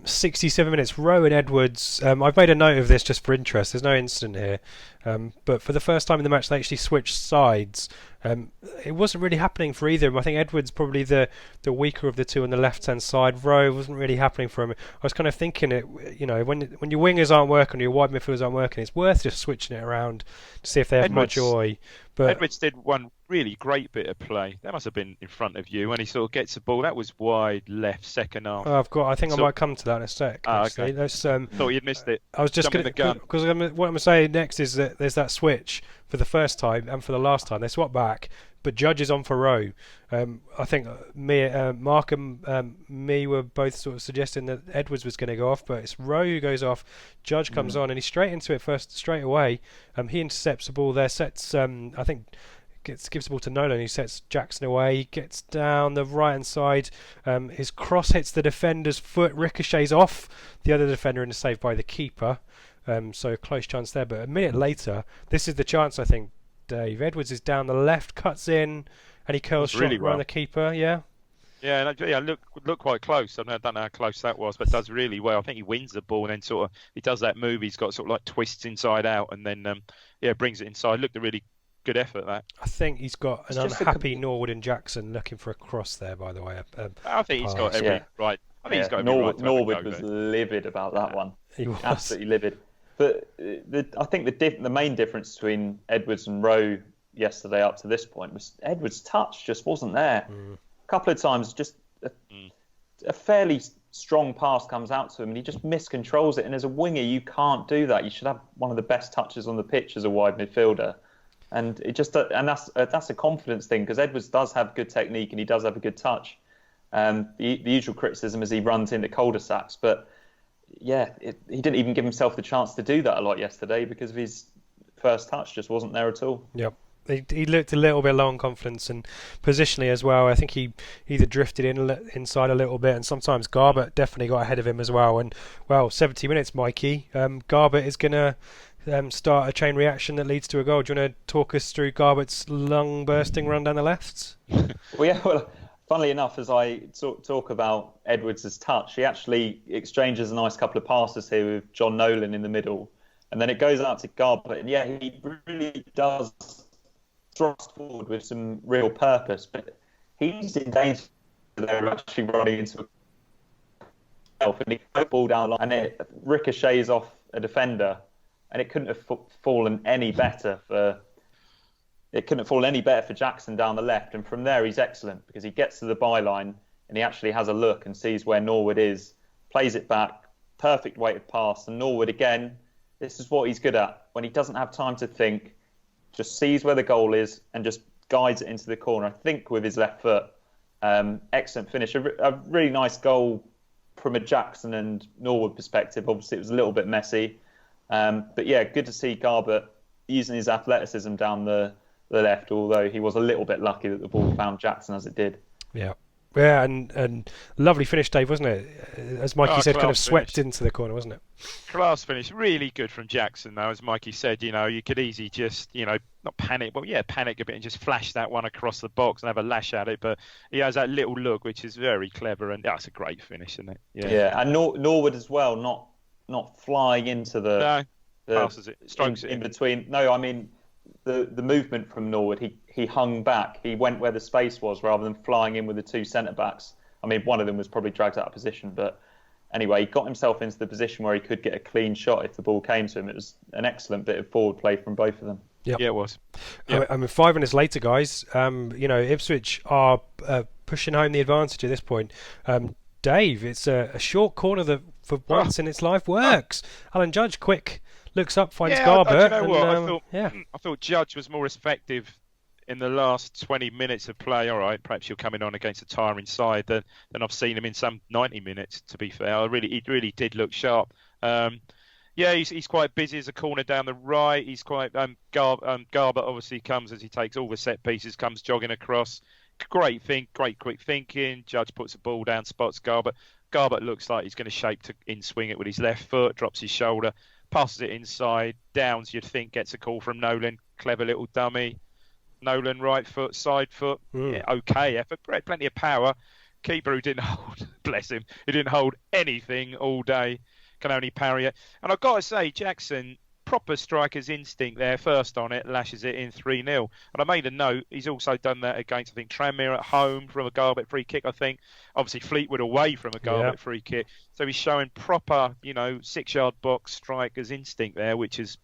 Speaker 1: 67 minutes, Rowe and Edwards. I've made a note of this just for interest. There's no incident here. But for the first time in the match, they actually switched sides. It wasn't really happening for either of them. I think Edwards probably the weaker of the two on the left-hand side. Rowe wasn't really happening for him. I was kind of thinking it, when your wingers aren't working or your wide midfielders aren't working, it's worth just switching it around to see if they have more joy. But
Speaker 2: Edwards did one really great bit of play. That must have been in front of you when he sort of gets the ball. That was wide left, second half.
Speaker 1: I think I might come to that in a sec.
Speaker 2: Okay.
Speaker 1: Thought
Speaker 2: you'd missed it.
Speaker 1: I was just going to, because what I'm going to say next is that there's that switch for the first time and for the last time. They swap back, but Judge is on for Rowe. I think Mark and me were both sort of suggesting that Edwards was going to go off, but it's Rowe who goes off. Judge comes on and he's straight into it straight away. He intercepts the ball there, sets I think gives the ball to Nolan, who sets Jackson away. He gets down the right hand side. His cross hits the defender's foot, ricochets off the other defender and is saved by the keeper. So a close chance there. But a minute later, this is the chance, I think, Dave. Edwards is down the left, cuts in, and he curls shot really around the keeper. Yeah.
Speaker 2: Yeah, look quite close. I don't know how close that was, but does really well. I think he wins the ball and then sort of he does that move. He's got sort of like twists inside out and then brings it inside. Looked a really good effort, that.
Speaker 1: I think he's got an unhappy Norwood and Jackson looking for a cross there, by the way.
Speaker 2: I think he's got every right. I think he's got every right.
Speaker 3: Norwood was livid about that one.
Speaker 1: He was
Speaker 3: absolutely livid. But I think the main difference between Edwards and Rowe yesterday up to this point was Edwards' touch just wasn't there. A couple of times, just a fairly strong pass comes out to him and he just miscontrols it. And as a winger, you can't do that. You should have one of the best touches on the pitch as a wide midfielder. And that's a confidence thing, because Edwards does have good technique and he does have a good touch. The usual criticism is he runs into cul-de-sacs, but yeah, he didn't even give himself the chance to do that a lot yesterday because of his first touch just wasn't there at all.
Speaker 1: Yep. He looked a little bit low on confidence, and positionally as well. I think he either drifted inside a little bit, and sometimes Garbett definitely got ahead of him as well. And 70 minutes, Mikey. Garbett is going to start a chain reaction that leads to a goal. Do you want to talk us through Garbett's lung-bursting run down the left?
Speaker 3: Well, funnily enough, as I talk about Edwards' touch, he actually exchanges a nice couple of passes here with John Nolan in the middle, and then it goes out to Garbett, and yeah, he really does thrust forward with some real purpose, but he's in danger there of actually running into himself, and he put the ball down the line, and it ricochets off a defender, and it couldn't have fallen any better for Jackson down the left. And from there he's excellent, because he gets to the byline and he actually has a look and sees where Norwood is, plays it back, perfect weighted pass, and Norwood again, this is what he's good at. When he doesn't have time to think, just sees where the goal is and just guides it into the corner, I think with his left foot. Excellent finish. A really nice goal from a Jackson and Norwood perspective. Obviously, it was a little bit messy. But yeah, good to see Garbett using his athleticism down the left, although he was a little bit lucky that the ball found Jackson as it did.
Speaker 1: Yeah. Yeah, and lovely finish, Dave, wasn't it? As Mikey said, kind of swept into the corner, wasn't it?
Speaker 2: Class finish, really good from Jackson, though. As Mikey said, you could easily just, not panic, but yeah, panic a bit and just flash that one across the box and have a lash at it. But he has that little look, which is very clever, and that's a great finish, isn't it?
Speaker 3: Yeah, and Norwood as well, not flying into
Speaker 2: passes it, strokes
Speaker 3: in between. No, I mean the movement from Norwood. He hung back. He went where the space was rather than flying in with the two centre backs. I mean, one of them was probably dragged out of position, but anyway, he got himself into the position where he could get a clean shot if the ball came to him. It was an excellent bit of forward play from both of them.
Speaker 1: Yep.
Speaker 2: Yeah, it was. Yep.
Speaker 1: I mean, 5 minutes later, guys, Ipswich are pushing home the advantage at this point. Dave, it's a short corner that for once in its life works. Alan Judge, quick, looks up, finds Garbett.
Speaker 2: I thought Judge was more effective in the last 20 minutes of play. All right, perhaps you're coming on against a tiring side than I've seen him in some 90 minutes, to be fair. He really did look sharp. He's quite busy as a corner down the right. He's quite Garbett obviously comes as he takes all the set pieces, comes jogging across. Great quick thinking. Judge puts the ball down, spots Garbett. Garbett looks like he's going to shape to in swing it with his left foot, drops his shoulder, passes it inside. Downs, you'd think, gets a call from Nolan. Clever little dummy. Nolan, right foot, side foot. Yeah, okay effort. Plenty of power. Keeper who didn't hold, bless him, who didn't hold anything all day, can only parry it. And I've got to say, Jackson, proper striker's instinct there, first on it, lashes it in 3-0. And I made a note, he's also done that against, I think, Tranmere at home from a Garbett free kick, I think. Obviously, Fleetwood away from a Garbett free kick. So he's showing proper, 6-yard box striker's instinct there, which is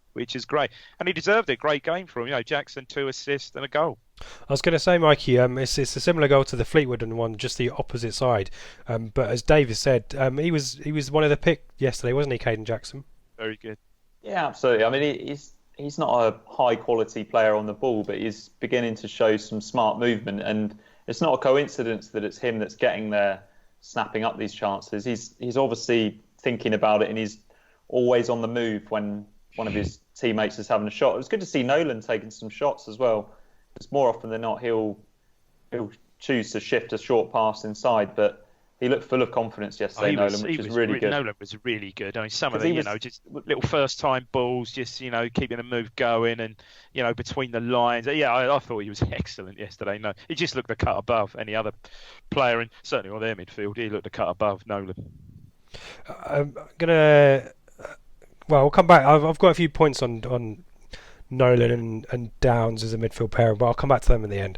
Speaker 2: great. And he deserved it. Great game for him. Jackson, 2 assists and a goal.
Speaker 1: I was going to say, Mikey, it's a similar goal to the Fleetwood one, just the opposite side. But as Davis said, he was one of the pick yesterday, wasn't he, Caden Jackson?
Speaker 2: Very good.
Speaker 3: Yeah, absolutely. I mean, he's not a high quality player on the ball, but he's beginning to show some smart movement, and it's not a coincidence that it's him that's getting there, snapping up these chances. He's obviously thinking about it, and he's always on the move when one of his teammates is having a shot. It was good to see Nolan taking some shots as well, because more often than not he'll choose to shift a short pass inside, but he looked full of confidence yesterday, Nolan, which is really good.
Speaker 2: Nolan was really good. I mean, some of the, just little first-time balls, just, keeping the move going and, between the lines. Yeah, I thought he was excellent yesterday. No, he just looked a cut above any other player, and certainly on their midfield, he looked a cut above Nolan.
Speaker 1: I'm going to... we'll come back. I've got a few points on Nolan and Downs as a midfield pairing, but I'll come back to them in the end.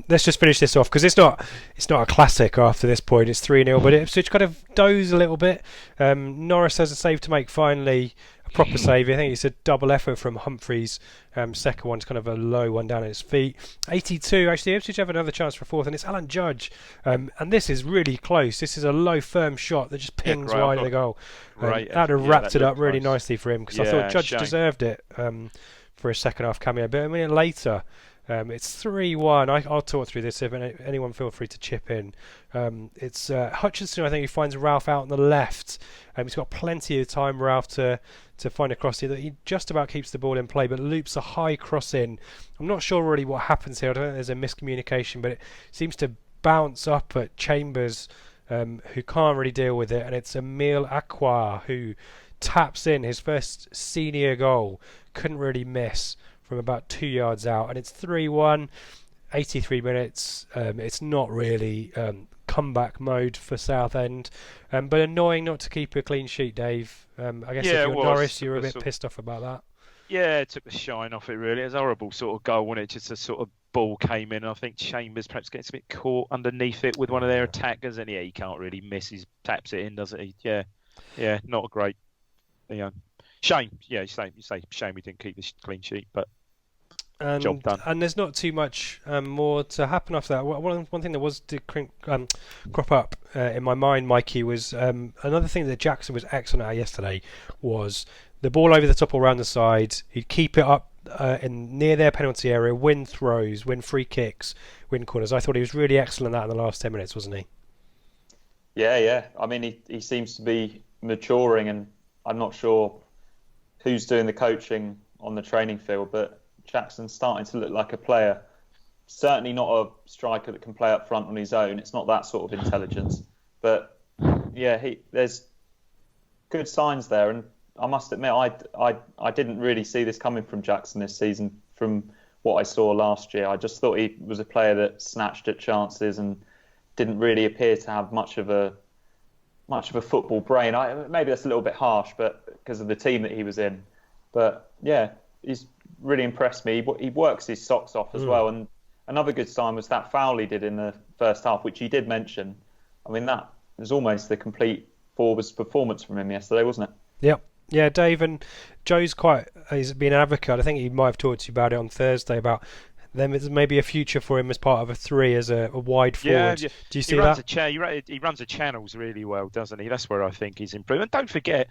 Speaker 1: Let's just finish this off, because it's not a classic after this point. It's 3-0, but Ipswich kind of doze a little bit. Norris has a save to make finally. proper save. I think it's a double effort from Humphreys. Second one's kind of a low one down at his feet. 82, actually, Ipswich have another chance for a fourth, and it's Alan Judge. And this is really close. This is a low, firm shot that just pings wide of the goal. That'd have wrapped it up really nicely for him, because I thought Judge deserved it for a second half cameo. But a minute later, it's 3-1. I'll talk through this if anyone feel free to chip in. It's Hutchinson, I think, who finds Ralph out on the left. He's got plenty of time, Ralph, to find a cross here. He just about keeps the ball in play, but loops a high cross in. I'm not sure really what happens here. I don't think there's a miscommunication, but it seems to bounce up at Chambers, who can't really deal with it. And it's Emile Acquar who taps in his first senior goal. Couldn't really miss from about 2 yards out, and it's 3-1, 83 minutes. It's not really comeback mode for Southend, but annoying not to keep a clean sheet, Dave. I guess if you're Norris, you're a bit pissed off about that.
Speaker 2: Yeah, it took the shine off it, really. It was a horrible sort of goal, wasn't it? Just a sort of ball came in. I think Chambers perhaps gets a bit caught underneath it with one of their attackers, and he can't really miss. He taps it in, doesn't he? Yeah, not a great. Shame. Yeah, you say shame we didn't keep the clean sheet, but job done.
Speaker 1: And there's not too much more to happen after that. One thing that crop up in my mind, Mikey, was another thing that Jackson was excellent at yesterday was the ball over the top or around the side. He'd keep it up near their penalty area, win throws, win free kicks, win corners. I thought he was really excellent at that in the last 10 minutes, wasn't he?
Speaker 3: Yeah. I mean, he seems to be maturing, and I'm not sure who's doing the coaching on the training field, but Jackson's starting to look like a player. Certainly not a striker that can play up front on his own. It's not that sort of intelligence. But yeah, there's good signs there. And I must admit, I didn't really see this coming from Jackson this season from what I saw last year. I just thought he was a player that snatched at chances and didn't really appear to have much of a football brain. Maybe that's a little bit harsh, but because of the team that he was in. But yeah, he's really impressed me. He works his socks off as well. And another good sign was that foul he did in the first half, which he did mention. I mean, that was almost the complete forwards performance from him yesterday, wasn't it?
Speaker 1: Yep. Yeah, Dave, and Joe's he's been an advocate. I think he might have talked to you about it on Thursday about there's maybe a future for him as part of a three as a wide forward.
Speaker 2: Yeah.
Speaker 1: Do you see that?
Speaker 2: He runs the channels really well, doesn't he? That's where I think he's improved. And don't forget,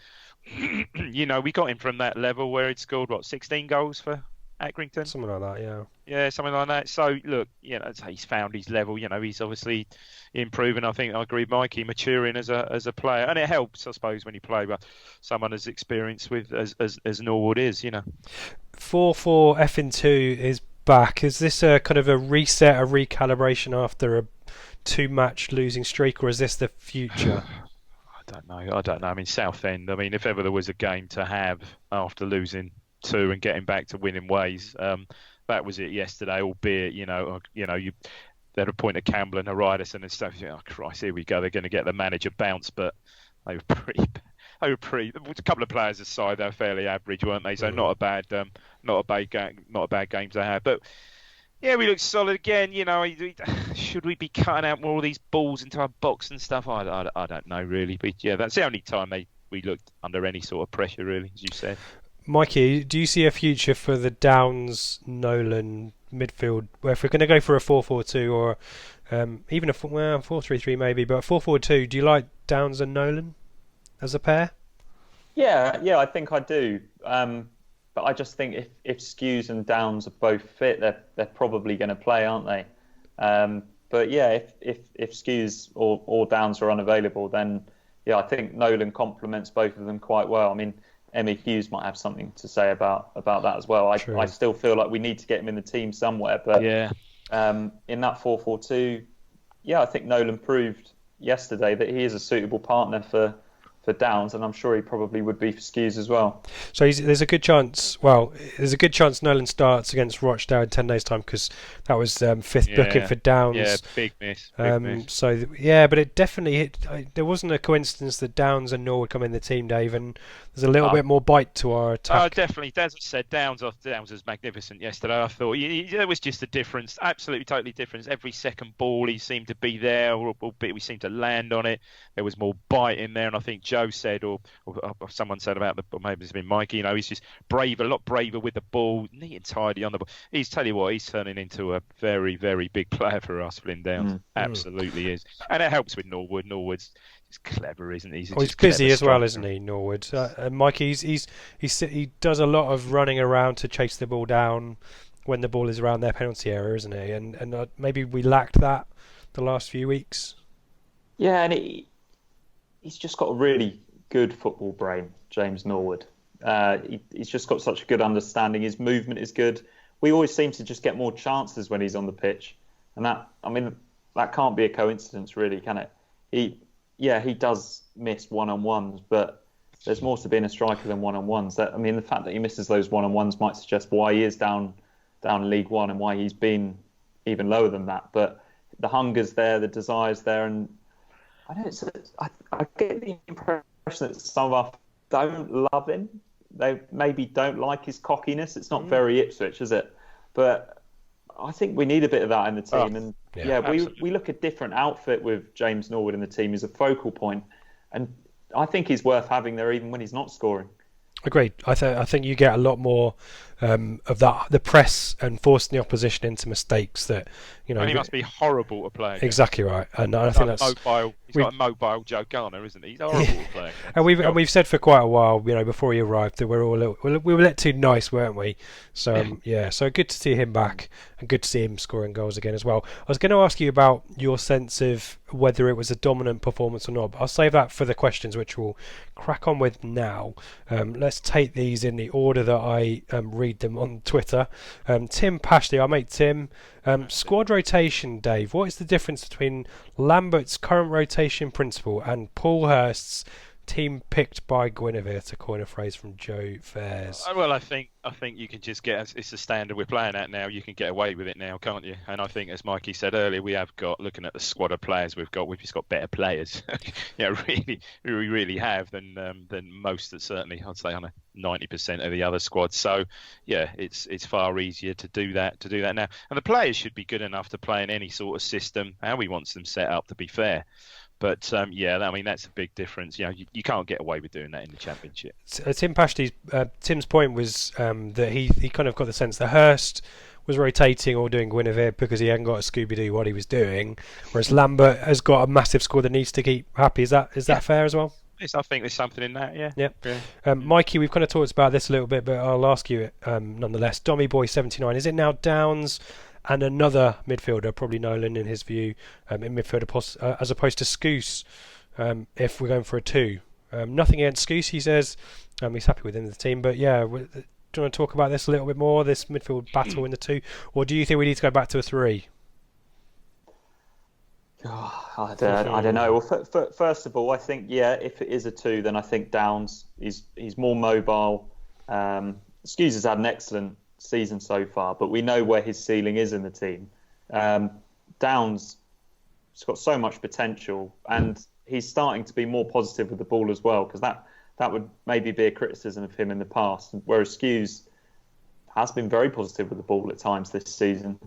Speaker 2: we got him from that level where he'd scored 16 goals for Accrington,
Speaker 1: something like that.
Speaker 2: Yeah, something like that. So look, he's found his level. He's obviously improving. I think I agree, Mikey, maturing as a player, and it helps, I suppose, when you play with someone as experienced with as Norwood is.
Speaker 1: 4-4 F2 is back. Is this a kind of a reset, a recalibration after a 2-match losing streak, or is this the future?
Speaker 2: I don't know. I mean, Southend. I mean, if ever there was a game to have after losing 2 and getting back to winning ways, that was it yesterday. Albeit, you had a point at Campbell and Horidison and stuff. Oh Christ, here we go. They're going to get the manager bounce, but they were pretty. A couple of players aside, they were fairly average, weren't they? So not a bad game to have. But yeah, we look solid again. Should we be cutting out more of these balls into our box and stuff? I don't know really, but yeah, that's the only time we looked under any sort of pressure, really, as you said.
Speaker 1: Mikey, do you see a future for the Downs Nolan midfield? Where if we're going to go for a 4-4-2 or even a 4-3-3 maybe, but 4-4-2, do you like Downs and Nolan as a pair?
Speaker 3: Yeah, I think I do. But I just think if Skews and Downs are both fit, they're probably going to play, aren't they? But yeah, if Skews or Downs are unavailable, then yeah, I think Nolan complements both of them quite well. I mean, Emmy Hughes might have something to say about that as well. I still feel like we need to get him in the team somewhere. But
Speaker 2: yeah,
Speaker 3: in that 4-4-2, yeah, I think Nolan proved yesterday that he is a suitable partner for Downs, and I'm sure he probably would be for Skews as well.
Speaker 1: So there's a good chance. Well, there's a good chance Nolan starts against Rochdale in 10 days' time, because that was fifth booking for Downs.
Speaker 2: Yeah, big miss.
Speaker 1: So yeah, but it definitely there wasn't a coincidence that Downs and Norwood come in the team, Dave, and there's a little bit more bite to our attack.
Speaker 2: Oh, definitely. As I said, Downs was magnificent yesterday. I thought there was just a difference, absolutely, totally difference. Every second ball he seemed to be there, albeit we seemed to land on it. There was more bite in there, and I think Joe said, or someone said about or maybe it's been Mikey. He's just braver, a lot braver with the ball, neat and tidy on the ball. He's turning into a very, very big player for us, Flynn Downs. Absolutely is, and it helps with Norwood. Norwood's clever, isn't he?
Speaker 1: He's busy as well, isn't he, Norwood? Mike, he does a lot of running around to chase the ball down when the ball is around their penalty area, isn't he? And maybe we lacked that the last few weeks.
Speaker 3: Yeah, and he's just got a really good football brain, James Norwood. He's just got such a good understanding. His movement is good. We always seem to just get more chances when he's on the pitch, and that can't be a coincidence, really, can it? He does miss one-on-ones, but there's more to being a striker than one-on-ones. The fact that he misses those one-on-ones might suggest why he is down in League One and why he's been even lower than that. But the hunger's there, the desire's there, and I get the impression that some of us don't love him. They maybe don't like his cockiness. It's not very Ipswich, is it? But I think we need a bit of that in the team. We look a different outfit with James Norwood in the team as a focal point, and I think he's worth having there even when he's not scoring.
Speaker 1: Agreed. I think you get a lot more of that, the press and forcing the opposition into mistakes that
Speaker 2: And he must be horrible to play against.
Speaker 1: Exactly right, and I think that's
Speaker 2: mobile. He's like a mobile Joe Garner, isn't he? He's horrible to play against.
Speaker 1: And we've said for quite a while, before he arrived, that we were let too nice, weren't we? So so good to see him back and good to see him scoring goals again as well. I was going to ask you about your sense of whether it was a dominant performance or not, but I'll save that for the questions, which we'll crack on with now. Let's take these in the order that I read them on Twitter. Tim Pashley, our mate Tim. Squad rotation, Dave. What is the difference between Lambert's current rotation principle and Paul Hurst's team picked by Guinevere, to coin a phrase from Joe Fairs?
Speaker 2: Well, I think you can just it's the standard we're playing at now. You can get away with it now, can't you? And I think, as Mikey said earlier, we have got, looking at the squad of players we've just got better players. We really have than most. That certainly, I'd say, on 90% of the other squads. So it's far easier to do that now. And the players should be good enough to play in any sort of system how he wants them set up, to be fair. But that's a big difference. You can't get away with doing that in the Championship.
Speaker 1: Tim Pashley's Tim's point was that he kind of got the sense that Hurst was rotating or doing Guinevere because he hadn't got a Scooby-Doo what he was doing, whereas Lambert has got a massive score that needs to keep happy. Is that fair as well?
Speaker 2: Yes, I think there's something in that. Yeah.
Speaker 1: Mikey, we've kind of talked about this a little bit, but I'll ask you nonetheless. Dommy Boy 79. Is it now Downs and another midfielder, probably Nolan in his view, in midfielder as opposed to Scouse, if we're going for a 2? Nothing against Scouse, he says. He's happy within the team, but do you want to talk about this a little bit more, this midfield battle in the 2, or do you think we need to go back to a 3?
Speaker 3: I don't know. Well, first of all, I think if it is a 2, then I think Downs he's more mobile. Scouse has had an excellent season so far, but we know where his ceiling is in the team. Downs has got so much potential, and he's starting to be more positive with the ball as well, because that would maybe be a criticism of him in the past, whereas Scouse has been very positive with the ball at times this season.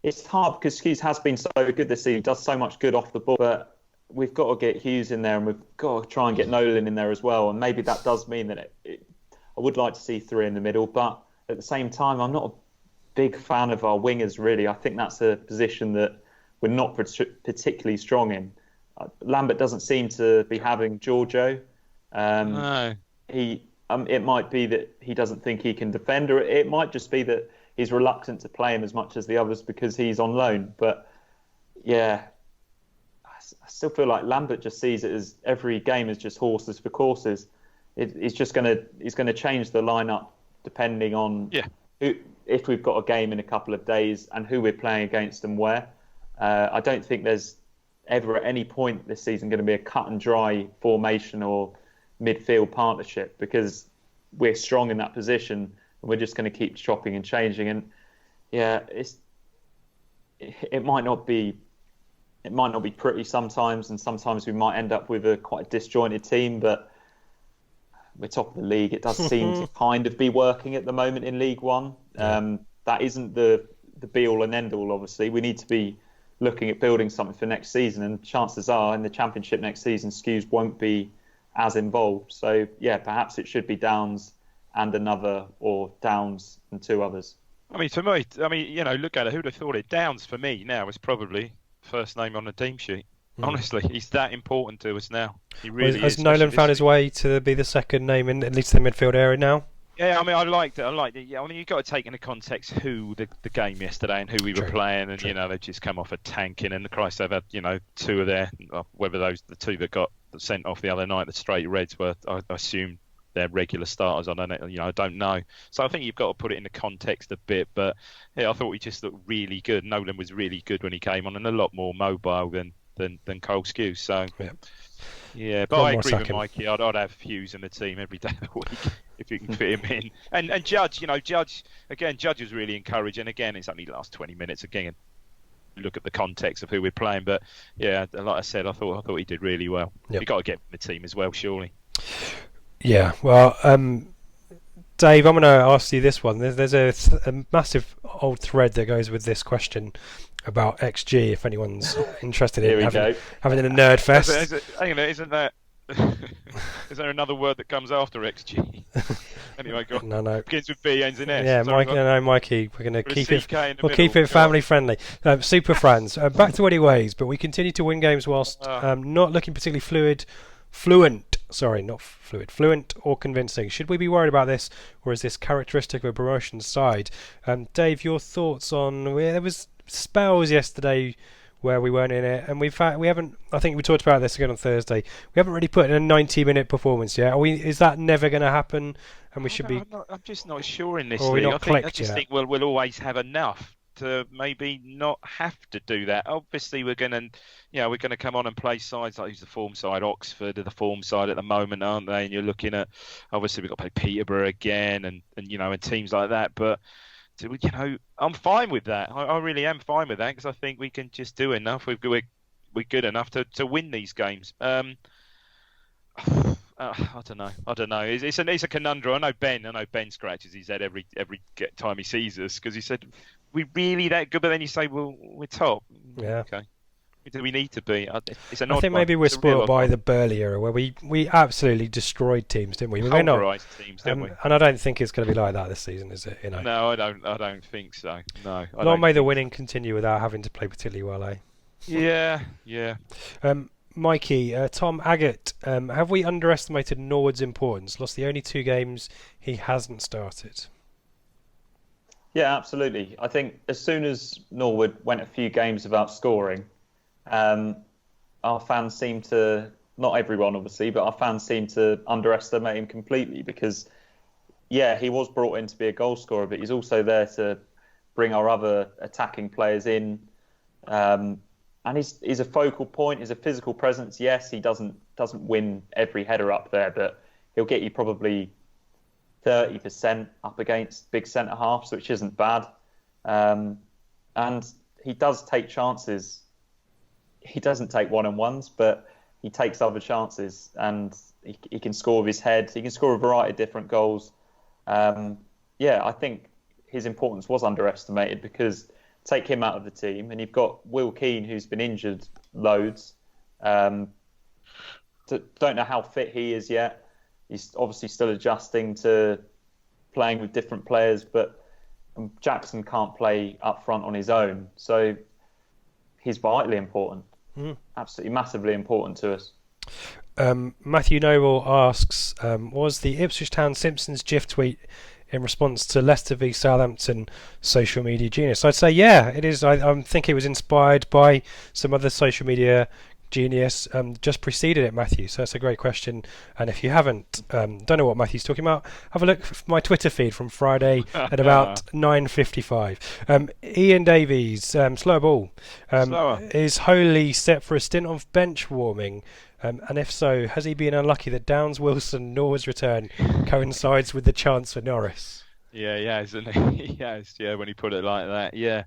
Speaker 3: It's hard because Scouse has been so good this season. He does so much good off the ball, but we've got to get Hughes in there, and we've got to try and get Nolan in there as well. And maybe that does mean that I would like to see 3 in the middle, but at the same time, I'm not a big fan of our wingers, really. I think that's a position that we're not particularly strong in. Lambert doesn't seem to be having Giorgio.
Speaker 2: No.
Speaker 3: It might be that he doesn't think he can defend, or it might just be that he's reluctant to play him as much as the others because he's on loan. But I still feel like Lambert just sees it as every game is just horses for courses. He's going to change the lineup depending on if we've got a game in a couple of days and who we're playing against and where. I don't think there's ever at any point this season going to be a cut and dry formation or midfield partnership, because we're strong in that position and we're just going to keep chopping and changing. And it might not be pretty sometimes, and sometimes we might end up with a quite disjointed team, but we're top of the league. It does seem to kind of be working at the moment in League One. That isn't the be all and end all, obviously. We need to be looking at building something for next season. And chances are in the Championship next season, Skews won't be as involved. So, yeah, perhaps it should be Downs and another, or Downs and 2 others.
Speaker 2: I mean, to me, look at it. Who'd have thought it? Downs, for me, now is probably first name on the team sheet. Honestly, he's that important to us now. He really is.
Speaker 1: Has Nolan found his way to be the second name in at least the midfield area now?
Speaker 2: Yeah, I mean, I liked it. Yeah, I mean, you've got to take into context who the game yesterday and who we were playing, and they've just come off a tanking, and Christ, they've had 2 of their, whether those the 2 that got sent off the other night, the straight reds were, I assume, they're regular starters. I don't know. So I think you've got to put it in the context a bit. But yeah, I thought he just looked really good. Nolan was really good when he came on, and a lot more mobile than Cole Skews. So yeah, but I agree with Mikey. I'd have Hughes in the team every day of the week if you can fit him in. And Judge, Judge was really encouraging. Again, it's only the last 20 minutes. Again, look at the context of who we're playing. But yeah, like I said, I thought he did really well. You've got to get him in the team as well, surely.
Speaker 1: Yeah, well, Dave, I'm going to ask you this one. There's a massive old thread that goes with this question about XG, if anyone's interested in having a nerd fest.
Speaker 2: Isn't that... Is there another word that comes after XG? Anyway, go on.
Speaker 1: No.
Speaker 2: Begins with B, ends in S.
Speaker 1: Yeah, Mikey, we're going to keep it family friendly. Super fans, back to Eddie Ways, but we continue to win games whilst not looking particularly fluent or convincing. Should we be worried about this, or is this characteristic of a promotion side? Dave, your thoughts on... There was spells yesterday where we weren't in it, and we haven't... I think we talked about this again on Thursday. We haven't really put in a 90-minute performance yet. Is that never going to happen? And we should be...
Speaker 2: I'm just not sure in this league. I just think we'll always have enough to maybe not have to do that. Obviously, we're going to come on and play sides like the form side. Oxford are the form side at the moment, aren't they? And you're looking at, obviously, we've got to play Peterborough again, and teams like that. But I'm fine with that. I really am fine with that, because I think we can just do enough. We're good enough to win these games. I don't know. It's a conundrum. I know Ben scratches his head every time he sees us, because he said, "We really that good?" But then you say, "Well, we're top."
Speaker 1: Yeah.
Speaker 2: Okay. Do we need to be? It's an
Speaker 1: I
Speaker 2: odd
Speaker 1: think maybe
Speaker 2: one.
Speaker 1: we're spoiled by the Burley era, where we absolutely destroyed teams, didn't we?
Speaker 2: Pulverised teams, didn't we?
Speaker 1: And I don't think it's going to be like that this season, is it?
Speaker 2: No, I don't think so. No.
Speaker 1: Long may the winning continue without having to play particularly well, eh?
Speaker 2: Yeah.
Speaker 1: Mikey, Tom Aggett, have we underestimated Norwood's importance? Lost the only 2 games he hasn't started.
Speaker 3: Yeah, absolutely. I think as soon as Norwood went a few games without scoring, our fans seem to, not everyone obviously, but our fans seem to underestimate him completely, because, yeah, he was brought in to be a goal scorer, but he's also there to bring our other attacking players in. And he's a focal point. He's a physical presence. Yes, he doesn't win every header up there, but he'll get you probably 30% up against big centre halves, which isn't bad. And he does take chances. He doesn't take one-on-ones, but he takes other chances, and he can score with his head. He can score a variety of different goals. I think his importance was underestimated, because take him out of the team, and you've got Will Keane, who's been injured loads. Don't know how fit he is yet. He's obviously still adjusting to playing with different players, but Jackson can't play up front on his own. So he's vitally important. Absolutely massively important to us.
Speaker 1: Matthew Noble asks, was the Ipswich Town Simpsons GIF tweet in response to Leicester v Southampton social media genius? I'd say, yeah, it is. I think it was inspired by some other social media genius just preceded it, Matthew. So that's a great question. And if you haven't, don't know what Matthew's talking about, have a look at my Twitter feed from Friday at about 9:55. Ian Davies, slower ball, is Holy set for a stint of bench warming? And if so, has he been unlucky that Downs, Wilson, Norwood's return coincides with the chance for Norris?
Speaker 2: Yeah, isn't he? Yes, yeah, when he put it like that, yeah.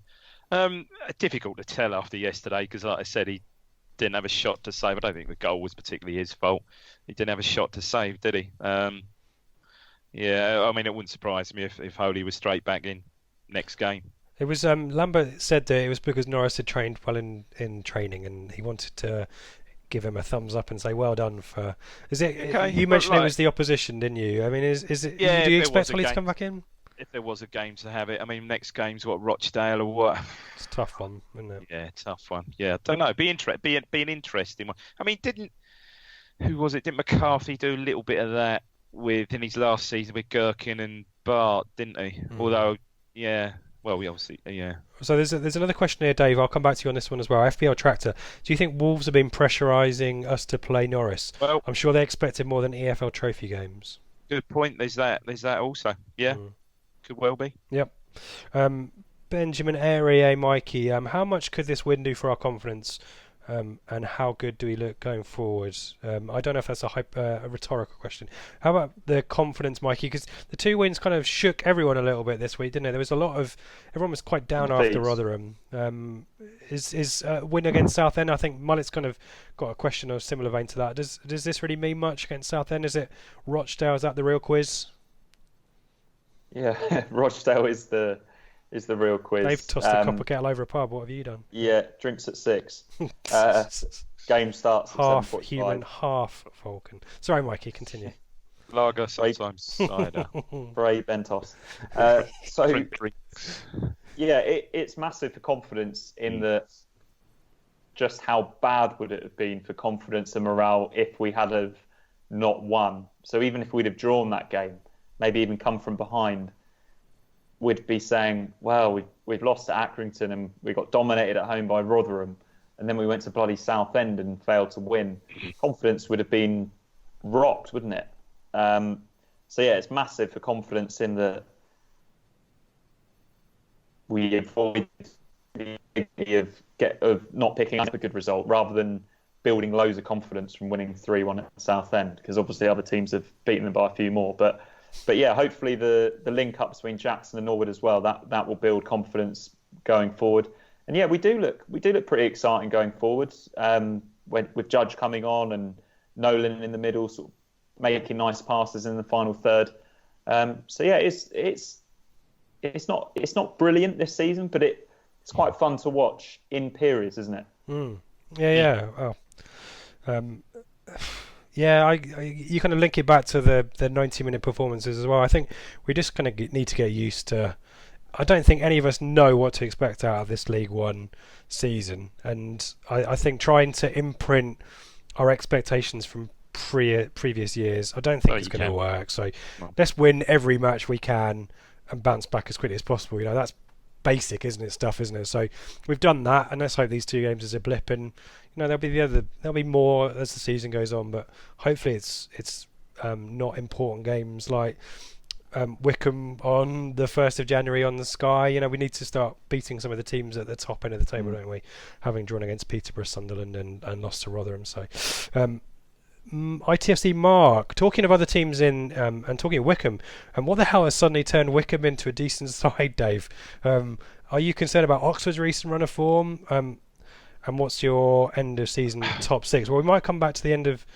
Speaker 2: Difficult to tell after yesterday, because like I said, he didn't have a shot to save. I don't think the goal was particularly his fault. He didn't have a shot to save, did he? Yeah, I mean, it wouldn't surprise me if Holy was straight back in next game.
Speaker 1: It was Lambert said that it was because Norris had trained well in training, and he wanted to give him a thumbs up and say well done for. Is it?
Speaker 2: Okay,
Speaker 1: you mentioned it was the opposition, didn't you? I mean, is it?
Speaker 2: Yeah,
Speaker 1: do you expect Ollie to come back in?
Speaker 2: If there was a game to have it, I mean, next game's what, Rochdale or what?
Speaker 1: It's a tough one, isn't it?
Speaker 2: Yeah, tough one. Yeah, I don't know. Be an interesting one. I mean, who was it? Didn't McCarthy do a little bit of that in his last season with Gherkin and Bart, didn't he? Although, yeah. Well, we obviously, yeah.
Speaker 1: So there's another question here, Dave. I'll come back to you on this one as well. FPL Tractor, do you think Wolves have been pressurising us to play Norris?
Speaker 2: Well,
Speaker 1: I'm sure they expected more than EFL Trophy games.
Speaker 2: Good point. There's that also. Yeah, could well be.
Speaker 1: Yep. Benjamin Airier, Mikey, how much could this win do for our confidence? And how good do we look going forward? I don't know if that's a rhetorical question. How about the confidence, Mikey? Because the 2 wins kind of shook everyone a little bit this week, didn't it? There was everyone was quite down after Rotherham. Is win against Southend? I think Mullet's kind of got a question of similar vein to that. Does this really mean much against Southend? Is it Rochdale? Is that the real quiz?
Speaker 3: Yeah, Rochdale is the real quiz.
Speaker 1: They've tossed a copper kettle over a pub. What have you done?
Speaker 3: Yeah, drinks at 6. Game starts at 7:45.
Speaker 1: Half human, half Falcon. Sorry, Mikey, continue.
Speaker 2: Lager, sometimes cider.
Speaker 3: Bray Bentos. Yeah, it's massive for confidence in that. Just how bad would it have been for confidence and morale if we had have not won? So even if we'd have drawn that game, maybe even come from behind, we'd be saying, well, we've lost to Accrington and we got dominated at home by Rotherham, and then we went to bloody Southend and failed to win. Confidence would have been rocked, wouldn't it? So yeah, it's massive for confidence in that we avoid of not picking up a good result rather than building loads of confidence from winning 3-1 at Southend, because obviously other teams have beaten them by a few more. But yeah, hopefully the link up between Jackson and Norwood as well, that will build confidence going forward. And yeah, we do look pretty exciting going forward. With Judge coming on and Nolan in the middle, sort of making nice passes in the final third. So yeah, it's not brilliant this season, but it's quite fun to watch in periods, isn't it?
Speaker 1: Yeah. Oh. Yeah, you kind of link it back to the 90-minute performances as well. I think we just kind of need to get used to. I don't think any of us know what to expect out of this League One season, and I think trying to imprint our expectations from previous years, I don't think it's going to work. So let's win every match we can and bounce back as quickly as possible. You know, that's basic, isn't it? So we've done that, and let's hope these 2 games is a blip, and there'll be more as the season goes on. But hopefully it's not important games like Wycombe on the 1st of January on the Sky. You know, we need to start beating some of the teams at the top end of the table, don't we? Having drawn against Peterborough, Sunderland, and lost to Rotherham. So ITFC Mark, talking of other teams and talking of Wycombe, and what the hell has suddenly turned Wycombe into a decent side, Dave? Are you concerned about Oxford's recent run of form? And what's your end of season top 6? Well, we might come back to the end of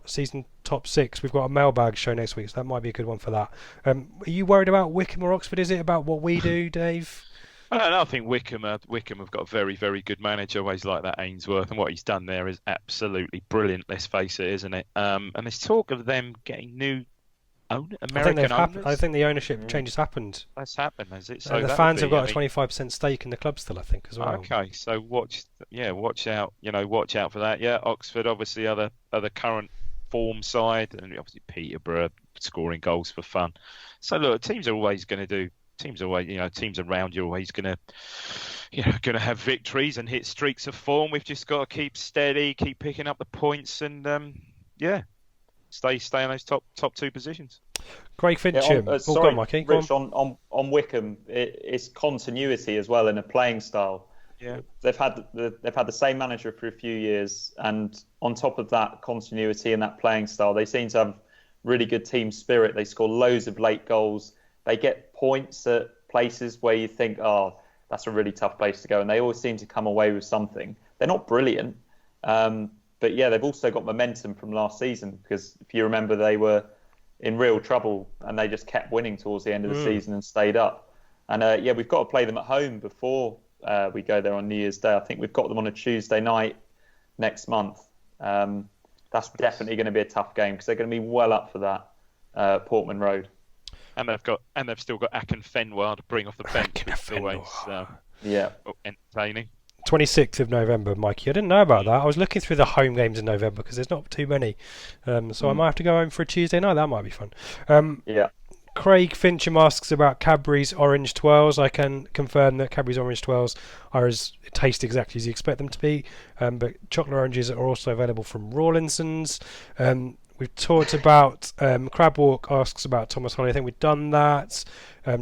Speaker 1: season top 6. We've got a mailbag show next week, so that might be a good one for that. Are you worried about Wycombe or Oxford? Is it about what we do, Dave?
Speaker 2: I don't know. I think Wycombe have got a very, very good manager. Always like that Ainsworth, and what he's done there is absolutely brilliant. Let's face it, isn't it? And there's talk of them getting new American owners.
Speaker 1: I think the ownership changes happened.
Speaker 2: That's happened, has it? So
Speaker 1: the fans have got a 25% stake in the club still, I think, as well.
Speaker 2: Okay, so watch out. Watch out for that. Yeah, Oxford obviously are the current form side, and obviously Peterborough scoring goals for fun. So look, teams around you are always going to have victories and hit streaks of form. We've just got to keep steady, keep picking up the points, and stay in those top 2 positions.
Speaker 1: Craig Fincham. Go on, Mikey.
Speaker 3: Rich, on Wycombe, it's continuity as well in a playing style.
Speaker 2: Yeah,
Speaker 3: they've had the same manager for a few years, and on top of that continuity and that playing style, they seem to have really good team spirit. They score loads of late goals. They get points at places where you think, oh, that's a really tough place to go, and they always seem to come away with something. They're not brilliant, but yeah, they've also got momentum from last season, because if you remember, they were in real trouble and they just kept winning towards the end of the season and stayed up. And we've got to play them at home before we go there on New Year's Day. I think we've got them on a Tuesday night next month. That's definitely going to be a tough game because they're going to be well up for that, Portman Road.
Speaker 2: And they've still got Akinfenwa to bring off the bench, which is always entertaining.
Speaker 1: 26th of November, Mikey. I didn't know about that. I was looking through the home games in November because there's not too many. So I might have to go home for a Tuesday night. That might be fun. Craig Fincham asks about Cadbury's Orange Twirls. I can confirm that Cadbury's Orange Twirls taste exactly as you expect them to be. But chocolate oranges are also available from Rawlinson's. We've talked about Crabwalk asks about Thomas Holly. I think we've done that.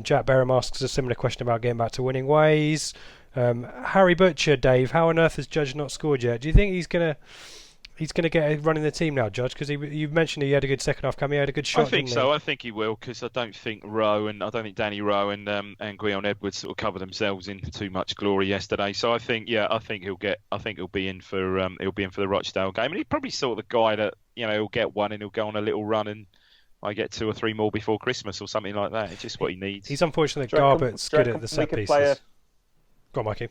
Speaker 1: Jack Berham asks a similar question about getting back to winning ways. Harry Butcher, Dave, how on earth has Judge not scored yet? Do you think he's gonna get a run in the team now, Judge? Because you mentioned he had a good second half coming. He had a good shot.
Speaker 2: I think so. I think he will because I don't think Danny Rowe and Guion Edwards sort of covered themselves in too much glory yesterday. So I think he'll be in for the Rochdale game, and he's probably sort of the guy that he'll get one and he'll go on a little run and I get 2 or 3 more before Christmas or something like that. It's just what he needs.
Speaker 1: He's unfortunate that Garbutt's good at the set pieces. Go on, Mikey.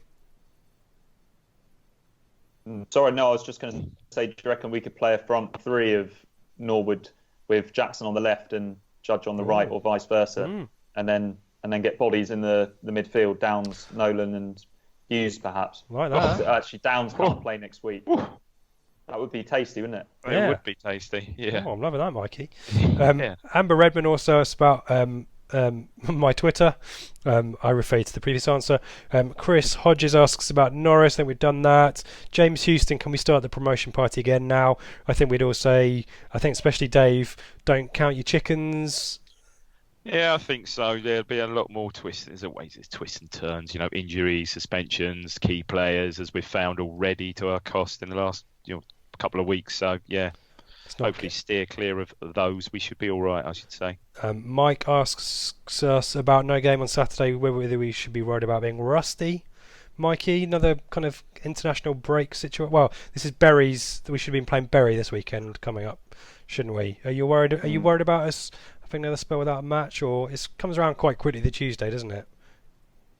Speaker 3: Sorry, no, I was just going to say, do you reckon we could play a front three of Norwood with Jackson on the left and Judge on the right, or vice versa, and then get bodies in the midfield, Downs, Nolan, and Hughes perhaps?
Speaker 1: Like that.
Speaker 3: Actually, Downs can't play next week. That would be tasty, wouldn't it?
Speaker 2: It would be tasty. Yeah.
Speaker 1: Oh, I'm loving that, Mikey. Amber Redman also asked about my Twitter. I refer to the previous answer. Chris Hodges asks about Norris. I think we've done that. James Houston, can we start the promotion party again now? I think we'd all say, especially Dave, don't count your chickens.
Speaker 2: Yeah, I think so. There'll be a lot more twists. There's always twists and turns, injuries, suspensions, key players, as we've found already to our cost in the last couple of weeks. So yeah, hopefully steer clear of those. We should be all right, I should say.
Speaker 1: Mike asks us about no game on Saturday, whether we should be worried about being rusty. Mikey, another kind of international break situation. Well, this is Bury's. We should have been playing Bury this weekend coming up, shouldn't we? Are you worried? Are you worried about us having another spell without a match, or it comes around quite quickly the Tuesday, doesn't it?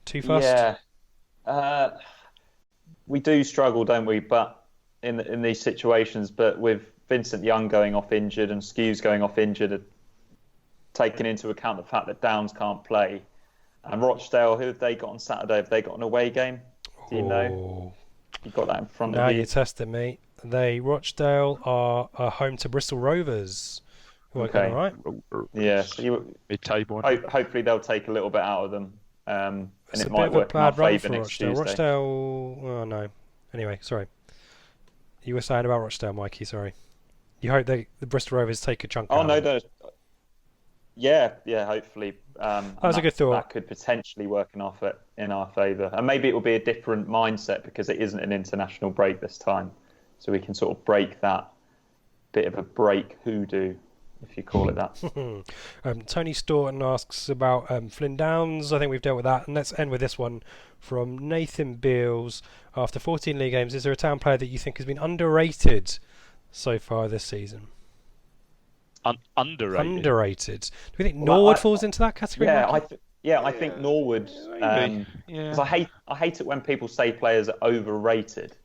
Speaker 1: Too fast.
Speaker 3: Yeah, we do struggle, don't we? But in these situations, but with Vincent Young going off injured and Skews going off injured, taking into account the fact that Downs can't play, and Rochdale, who have they got on Saturday? Have they got an away game? Do you know? You got that in front of you?
Speaker 1: Now you're testing me. Rochdale are home to Bristol Rovers.
Speaker 3: Okay.
Speaker 1: All right.
Speaker 3: Yeah. So
Speaker 2: mid-table.
Speaker 3: Hopefully they'll take a little bit out of them, and
Speaker 1: it's
Speaker 3: it might work in our favour next Tuesday.
Speaker 1: Rochdale. Oh no. Anyway, sorry. You were saying about Rochdale, Mikey. Sorry. You hope the Bristol Rovers take a chunk.
Speaker 3: Oh no. Yeah. Hopefully. That
Speaker 1: was a good thought.
Speaker 3: That could potentially work in our favour, and maybe it will be a different mindset because it isn't an international break this time, so we can sort of break that bit of a break hoodoo, if you call it that.
Speaker 1: Tony Staunton asks about Flynn Downs. I think we've dealt with that, and let's end with this one from Nathan Beals. After 14 league games, is there a town player that you think has been underrated so far this season? Underrated. Do we think Norwood falls into that category?
Speaker 3: Yeah, I think Norwood. Because I hate it when people say players are overrated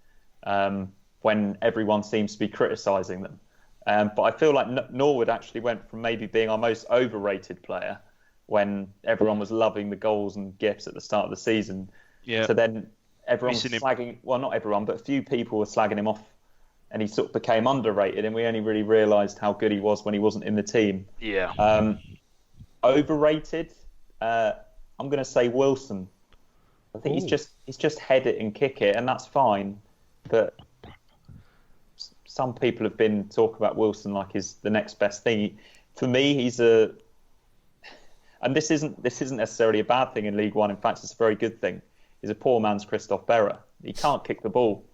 Speaker 3: when everyone seems to be criticising them. But I feel like Norwood actually went from maybe being our most overrated player when everyone was loving the goals and gifts at the start of the season. Yeah. So then everyone was slagging. Well, not everyone, but a few people were slagging him off. And he sort of became underrated, and we only really realised how good he was when he wasn't in the team.
Speaker 2: Yeah.
Speaker 3: Overrated. I'm going to say Wilson. I think he's just head it and kick it, and that's fine. But some people have been talking about Wilson like he's the next best thing. For me, he's and this isn't necessarily a bad thing in League One. In fact, it's a very good thing. He's a poor man's Christoph Berra. He can't kick the ball.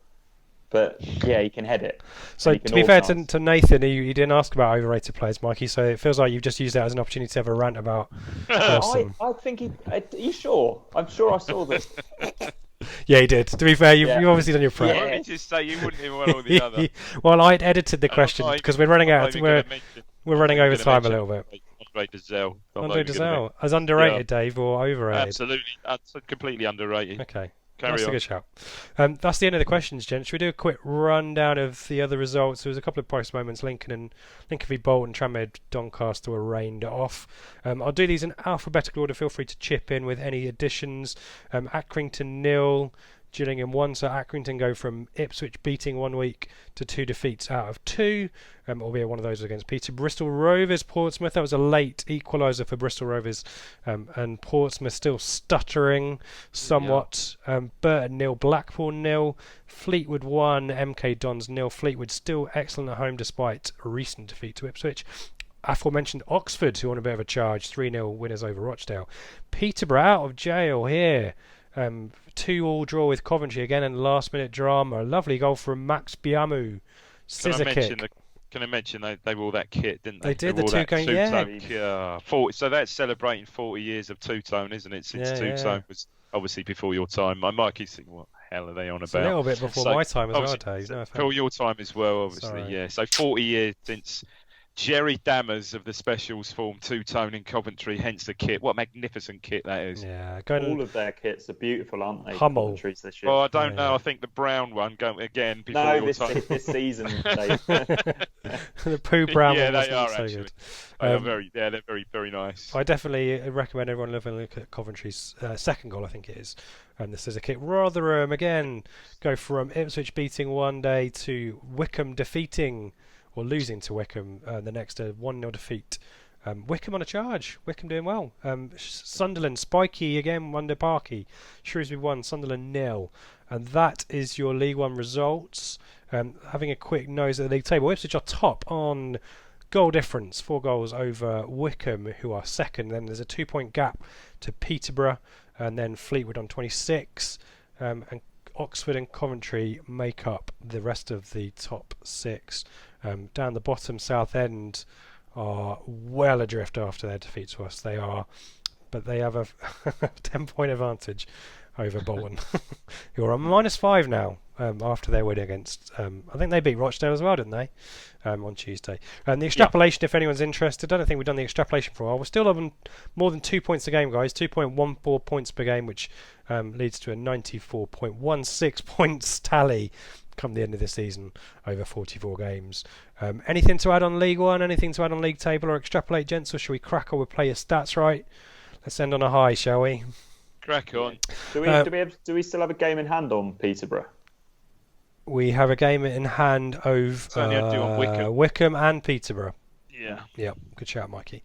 Speaker 3: But yeah, he can head it.
Speaker 1: So to be fair to Nathan, he didn't ask about overrated players, Mikey. So it feels like you've just used that as an opportunity to have a rant about.
Speaker 3: I think are you sure? I'm sure I saw this.
Speaker 1: Yeah, he did. To be fair, you've obviously done your prep.
Speaker 2: Yeah. Let me just say you wouldn't even one or the other.
Speaker 1: Well, I'd edited the question because we're running out. We're running over time a little bit.
Speaker 2: Andre Dazelle.
Speaker 1: Andre Dazelle. As underrated, Dave, or overrated?
Speaker 2: Absolutely. Completely underrated.
Speaker 1: Okay.
Speaker 2: That's
Speaker 1: a good shout. That's the end of the questions, gents. Should we do a quick rundown of the other results? There was a couple of price moments. Lincoln v Bolton, Tranmere, Doncaster were rained off. I'll do these in alphabetical order. Feel free to chip in with any additions. Accrington 0, Gillingham 1. So Accrington go from Ipswich beating 1 week to 2 defeats out of 2. Albeit one of those against Peter. Bristol Rovers, Portsmouth. That was a late equaliser for Bristol Rovers. And Portsmouth still stuttering somewhat. Burton 0, Blackpool 0. Fleetwood 1, MK Dons 0. Fleetwood still excellent at home despite a recent defeat to Ipswich. Aforementioned Oxford, who on a bit of a charge, 3-0 winners over Rochdale. Peterborough out of jail here. 2-2 draw with Coventry again, and last minute drama. A lovely goal from Max Biamu. Scissor kick.
Speaker 2: Can I mention they wore that kit, didn't they?
Speaker 1: They did, the two-tone,
Speaker 2: yeah. 40, so that's celebrating 40 years of two-tone, isn't it? Since two-tone was obviously before your time. My Mikey's thinking, what the hell are they on
Speaker 1: it's
Speaker 2: about?
Speaker 1: a little bit before my time as well, Dave. No,
Speaker 2: before your time as well, obviously,
Speaker 1: Sorry.
Speaker 2: yeah. So 40 years since Jerry Dammers of the Specials formed two-tone in Coventry, hence the kit. What a magnificent kit that is.
Speaker 1: Yeah,
Speaker 3: all of their kits are beautiful, aren't they?
Speaker 1: Hummel.
Speaker 3: Coventry's this year.
Speaker 2: Oh, I don't know. I think the brown one going again before your time.
Speaker 3: this season. Dave.
Speaker 1: The poo brown one
Speaker 2: they are
Speaker 1: so
Speaker 2: actually.
Speaker 1: good.
Speaker 2: They're very, very nice.
Speaker 1: I definitely recommend everyone have a look at Coventry's second goal, I think it is. And this is a kick. Rotherham again go from Ipswich beating one day to Wycombe defeating or losing to Wycombe the next 1-0 defeat. Wycombe on a charge. Wycombe doing well. Sunderland, spiky again under Parky. Shrewsbury 1, Sunderland 0. And that is your League One results. Having a quick nose at the league table. Ipswich are top on goal difference. 4 goals over Wycombe, who are second. Then there's a 2-point gap to Peterborough. And then Fleetwood on 26. And Oxford and Coventry make up the rest of the top 6. Down the bottom, Southend are well adrift after their defeat to us. They have a 10-point advantage over Bolton, who are on -5 now after their win against. I think they beat Rochdale as well, didn't they? On Tuesday. And the extrapolation, if anyone's interested, I don't think we've done the extrapolation for a while. We're still on more than 2 points a game, guys. 2.14 points per game, which leads to a 94.16 points tally come the end of the season over 44 games. Anything to add on League One? Anything to add on League Table or extrapolate, gents? Or shall we crack on with player stats right? Let's end on a high, shall we?
Speaker 2: Crack on.
Speaker 3: Do we still have a game in hand on Peterborough?
Speaker 1: We have a game in hand over Wycombe and Peterborough.
Speaker 2: Yeah.
Speaker 1: Yeah, good shout, Mikey.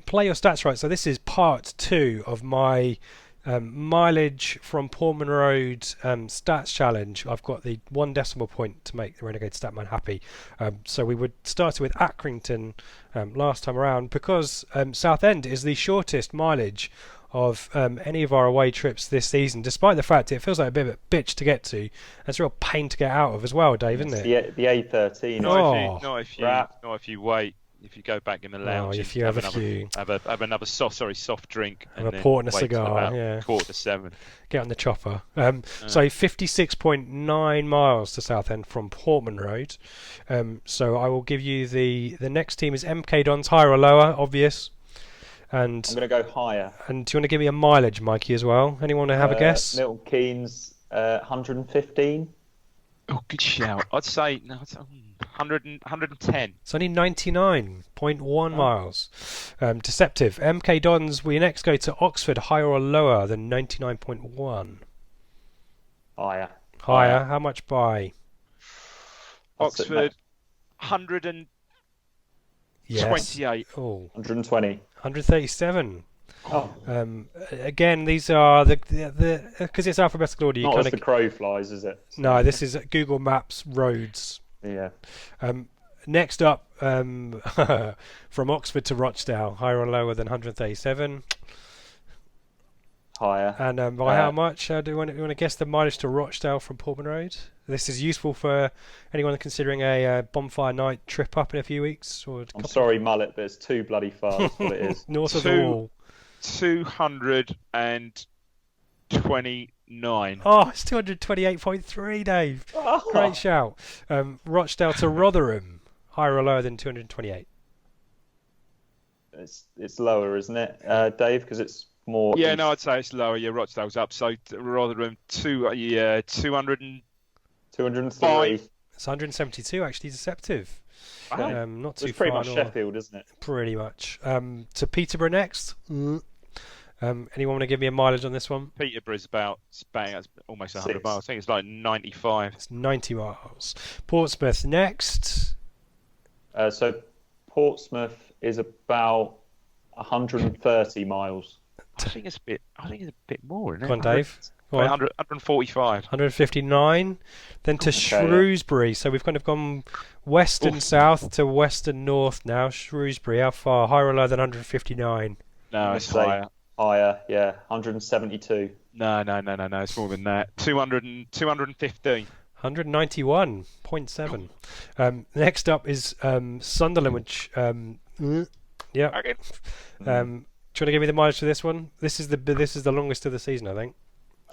Speaker 1: Play your stats right. So this is part 2 of my mileage from Portman Road stats challenge. I've got the 1 decimal point to make the Renegade Statman happy. So we would start with Accrington last time around because Southend is the shortest mileage of any of our away trips this season, despite the fact it feels like a bit of a bitch to get to. It's a real pain to get out of as well, Dave, isn't it?
Speaker 3: The A13.
Speaker 2: Not if you wait. If you go back in the lounge,
Speaker 1: if you have
Speaker 2: another soft drink,
Speaker 1: have a port and a cigar,
Speaker 2: £6:45.
Speaker 1: Get on the chopper. So 56.9 miles to Southend from Portman Road. So I will give you the next team is MK Dons, higher or lower, obvious. And
Speaker 3: I'm going to go higher.
Speaker 1: And do you want to give me a mileage, Mikey, as well? Anyone want to have a guess?
Speaker 3: Milton Keynes, 115.
Speaker 2: Oh, good shout. I'd say 110.
Speaker 1: It's only 99.1 miles. Deceptive. MK Dons, we next go to Oxford, higher or lower than 99.1?
Speaker 3: Higher.
Speaker 1: Higher. How much by?
Speaker 2: Oxford, 128.
Speaker 1: Yes. Oh.
Speaker 3: 120.
Speaker 1: 137.
Speaker 3: Oh.
Speaker 1: Again, these are the because it's alphabetical order.
Speaker 3: Not as the crow flies, is it?
Speaker 1: No, this is Google Maps roads.
Speaker 3: Yeah.
Speaker 1: Next up, from Oxford to Rochdale, higher or lower than 137?
Speaker 3: Higher.
Speaker 1: And by how much? Do you want to guess the mileage to Rochdale from Portman Road? This is useful for anyone considering a bonfire night trip up in a few weeks.
Speaker 3: I'm sorry, Mullet, but it's too bloody far. That's what it is.
Speaker 1: North of the wall.
Speaker 2: 229.
Speaker 1: Oh, it's 228.3, Dave. Oh. Great shout. Rochdale to Rotherham, higher or lower than 228?
Speaker 3: it's lower, isn't it, Dave? Because it's more.
Speaker 2: Yeah,
Speaker 3: east.
Speaker 2: no, I'd say it's lower. Yeah, Rochdale's up. So rather than 200
Speaker 3: 203.
Speaker 1: It's 172 actually. Deceptive.
Speaker 2: Wow.
Speaker 1: Not too
Speaker 3: It's pretty
Speaker 1: far
Speaker 3: much
Speaker 1: north.
Speaker 3: Sheffield, isn't it?
Speaker 1: Pretty much. To Peterborough next. Anyone want to give me a mileage on this one?
Speaker 2: Peterborough's about it's almost 100
Speaker 3: 6.
Speaker 2: miles. I think it's like 95.
Speaker 1: It's 90 miles. Portsmouth next.
Speaker 3: So Portsmouth is about 130 miles.
Speaker 2: I think it's a bit more, isn't it?
Speaker 1: Go on, Dave. Go on.
Speaker 2: 145.
Speaker 1: 159. Then to Shrewsbury. So we've kind of gone west and south to west and north now. Shrewsbury, how far? Higher or lower than 159?
Speaker 2: No, it's higher.
Speaker 3: Higher, yeah, 172.
Speaker 2: No, it's more than that. 215.
Speaker 1: 191.7. Next up is Sunderland, which yeah.
Speaker 2: Okay.
Speaker 1: Do you want to give me the mileage for this one? This is the longest of the season, I think.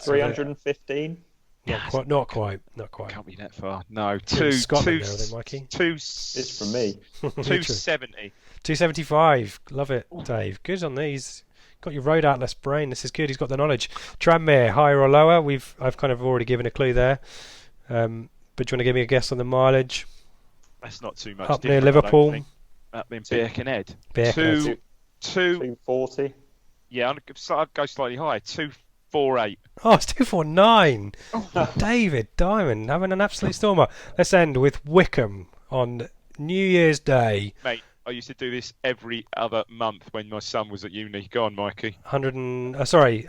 Speaker 3: 315.
Speaker 1: Not quite.
Speaker 2: Can't be that far. No,
Speaker 1: Scotland there, I think, Mikey.
Speaker 3: It's from me.
Speaker 2: 270.
Speaker 1: 275. Love it, Dave. Good on these. Got your road atlas brain. This is good. He's got the knowledge. Tranmere, higher or lower? I've kind of already given a clue there. But do you want to give me a guess on the mileage?
Speaker 2: That's not too much.
Speaker 1: Up near Liverpool.
Speaker 2: Up in Birkenhead.
Speaker 3: 240.
Speaker 2: Yeah, I'd go slightly higher. 248.
Speaker 1: Oh, it's 249. David Diamond having an absolute stormer. Let's end with Wickham on New Year's Day.
Speaker 2: Mate, I used to do this every other month when my son was at uni. Go on, Mikey. M25,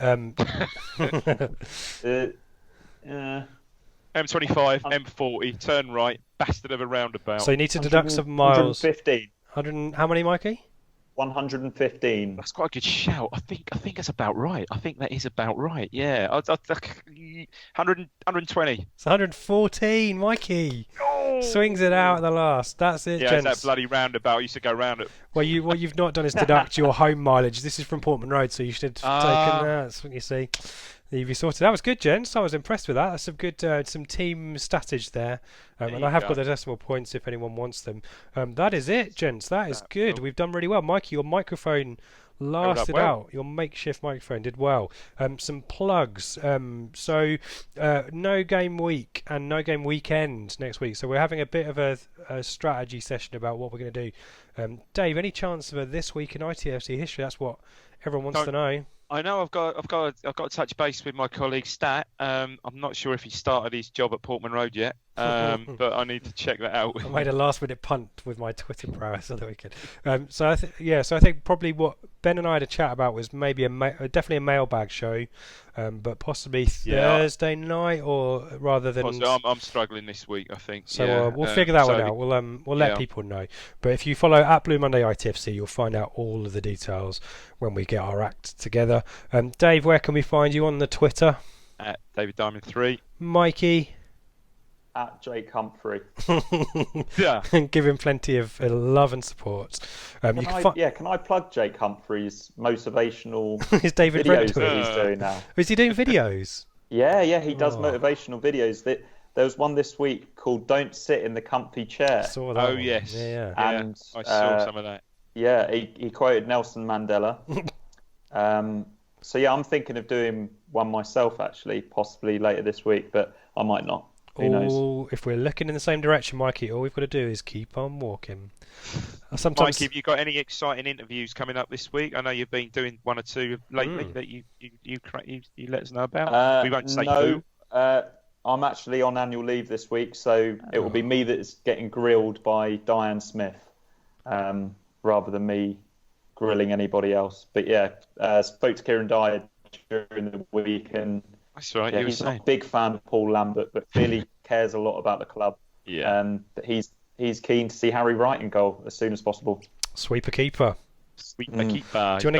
Speaker 2: M40, turn right, bastard of a roundabout.
Speaker 1: So you need to deduct some miles.
Speaker 3: 115.
Speaker 1: How many, Mikey?
Speaker 3: 115.
Speaker 2: That's quite a good shout. I think that's about right. I think that is about right. Yeah, 120.
Speaker 1: It's 114, Mikey.
Speaker 2: Oh!
Speaker 1: Swings it out at the last. That's it,
Speaker 2: yeah,
Speaker 1: gents.
Speaker 2: it's that bloody roundabout. I used to go round it.
Speaker 1: Well, what you've not done is deduct your home mileage. This is from Portman Road, so you should have taken that. That's what you see. You've sorted. That was good, gents. I was impressed with that. That's some good, some team statage there. And I have got the decimal points if anyone wants them. That is it, gents. That is good. We've done really well. Mikey, your microphone lasted out. Your makeshift microphone did well. Some plugs. So no game week and no game weekend next week. So we're having a bit of a strategy session about what we're going to do. Dave, any chance of this week in ITFC history? That's what everyone wants to know.
Speaker 2: I know I've got to touch base with my colleague Stat. I'm not sure if he started his job at Portman Road yet, but I need to check that out.
Speaker 1: I made a last-minute punt with my Twitter prowess on the weekend. So I think probably what Ben and I had a chat about was maybe definitely a mailbag show, but possibly Thursday night or rather than.
Speaker 2: I'm struggling this week, I think.
Speaker 1: So we'll figure that one out. We'll let people know. But if you follow at Blue Monday ITFC, you'll find out all of the details when we get our act together. Dave, where can we find you on the Twitter?
Speaker 2: At David Diamond 3.
Speaker 1: Mikey.
Speaker 3: At Jake Humphrey.
Speaker 2: Yeah.
Speaker 1: Give him plenty of love and support.
Speaker 3: Can I plug Jake Humphrey's motivational
Speaker 1: Is David
Speaker 3: videos that he's doing now?
Speaker 1: Is he doing videos?
Speaker 3: Yeah, he does motivational videos. There was one this week called "Don't Sit in the Comfy Chair."
Speaker 1: I saw that one.
Speaker 2: Yes.
Speaker 1: Yeah.
Speaker 3: And
Speaker 2: I saw some of that.
Speaker 3: Yeah, he quoted Nelson Mandela. So yeah, I'm thinking of doing one myself actually, possibly later this week, but I might not. Who knows?
Speaker 1: If we're looking in the same direction, Mikey, all we've got to do is keep on walking. Sometimes...
Speaker 2: Mikey, have you got any exciting interviews coming up this week? I know you've been doing one or two lately that you let us know about. We won't say who.
Speaker 3: I'm actually on annual leave this week, so it will be me that's getting grilled by Diane Smith, rather than me grilling anybody else. But yeah, spoke to Kieran Dyer during the week, and
Speaker 2: that's right.
Speaker 3: Yeah, he's not a big fan of Paul Lambert, but clearly cares a lot about the club.
Speaker 2: Yeah.
Speaker 3: But he's keen to see Harry Wright in goal as soon as possible.
Speaker 1: Sweeper keeper.
Speaker 2: Sweeper keeper.
Speaker 1: Do you want to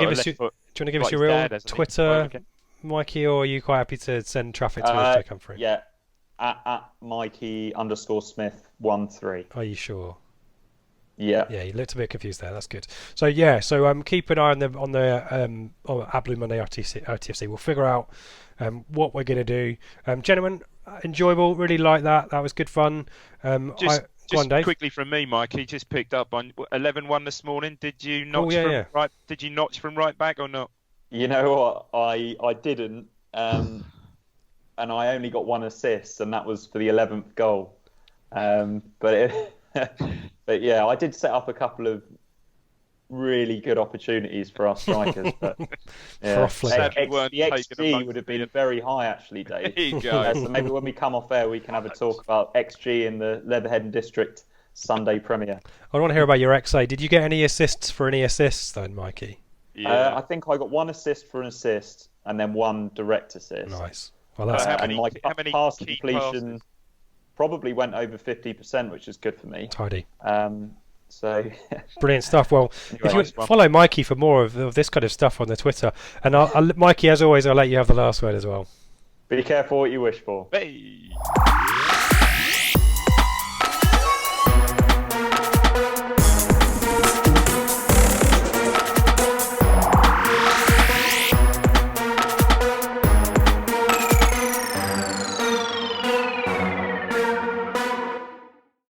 Speaker 1: give us your real Twitter, Mikey, or are you quite happy to send traffic to us to come through?
Speaker 3: Yeah. At Mikey_Smith13.
Speaker 1: Are you sure?
Speaker 3: Yeah.
Speaker 1: Yeah, you looked a bit confused there. That's good. So yeah, keep an eye on at Blue Monday RTFC. We'll figure out what we're going to do. Gentlemen, enjoyable. Really like that. That was good fun. on, Dave.
Speaker 2: Quickly from me, Mike. He just picked up on 11-1 this morning. Did you notch right? Did you notch from right back or not?
Speaker 3: You know what? I didn't, and I only got 1 assist, and that was for the 11th goal. But yeah, I did set up a couple of really good opportunities for our strikers. But yeah, the XG would have been very high, actually, Dave.
Speaker 2: There you go.
Speaker 3: So maybe when we come off air, we can have a talk about XG in the Leatherhead District Sunday Premier.
Speaker 1: I want to hear about your XA. Did you get any assists for any assists then, Mikey?
Speaker 3: Yeah. I think I got 1 assist for an assist, and then 1 direct assist.
Speaker 1: Nice. Well, that's
Speaker 3: and my pass completion probably went over 50%, which is good for me.
Speaker 1: Tidy.
Speaker 3: So
Speaker 1: brilliant stuff. Well, if you follow Mikey for more of this kind of stuff on the Twitter, and Mikey, as always, I'll let you have the last word as well.
Speaker 3: Be careful what you wish for.
Speaker 2: Hey.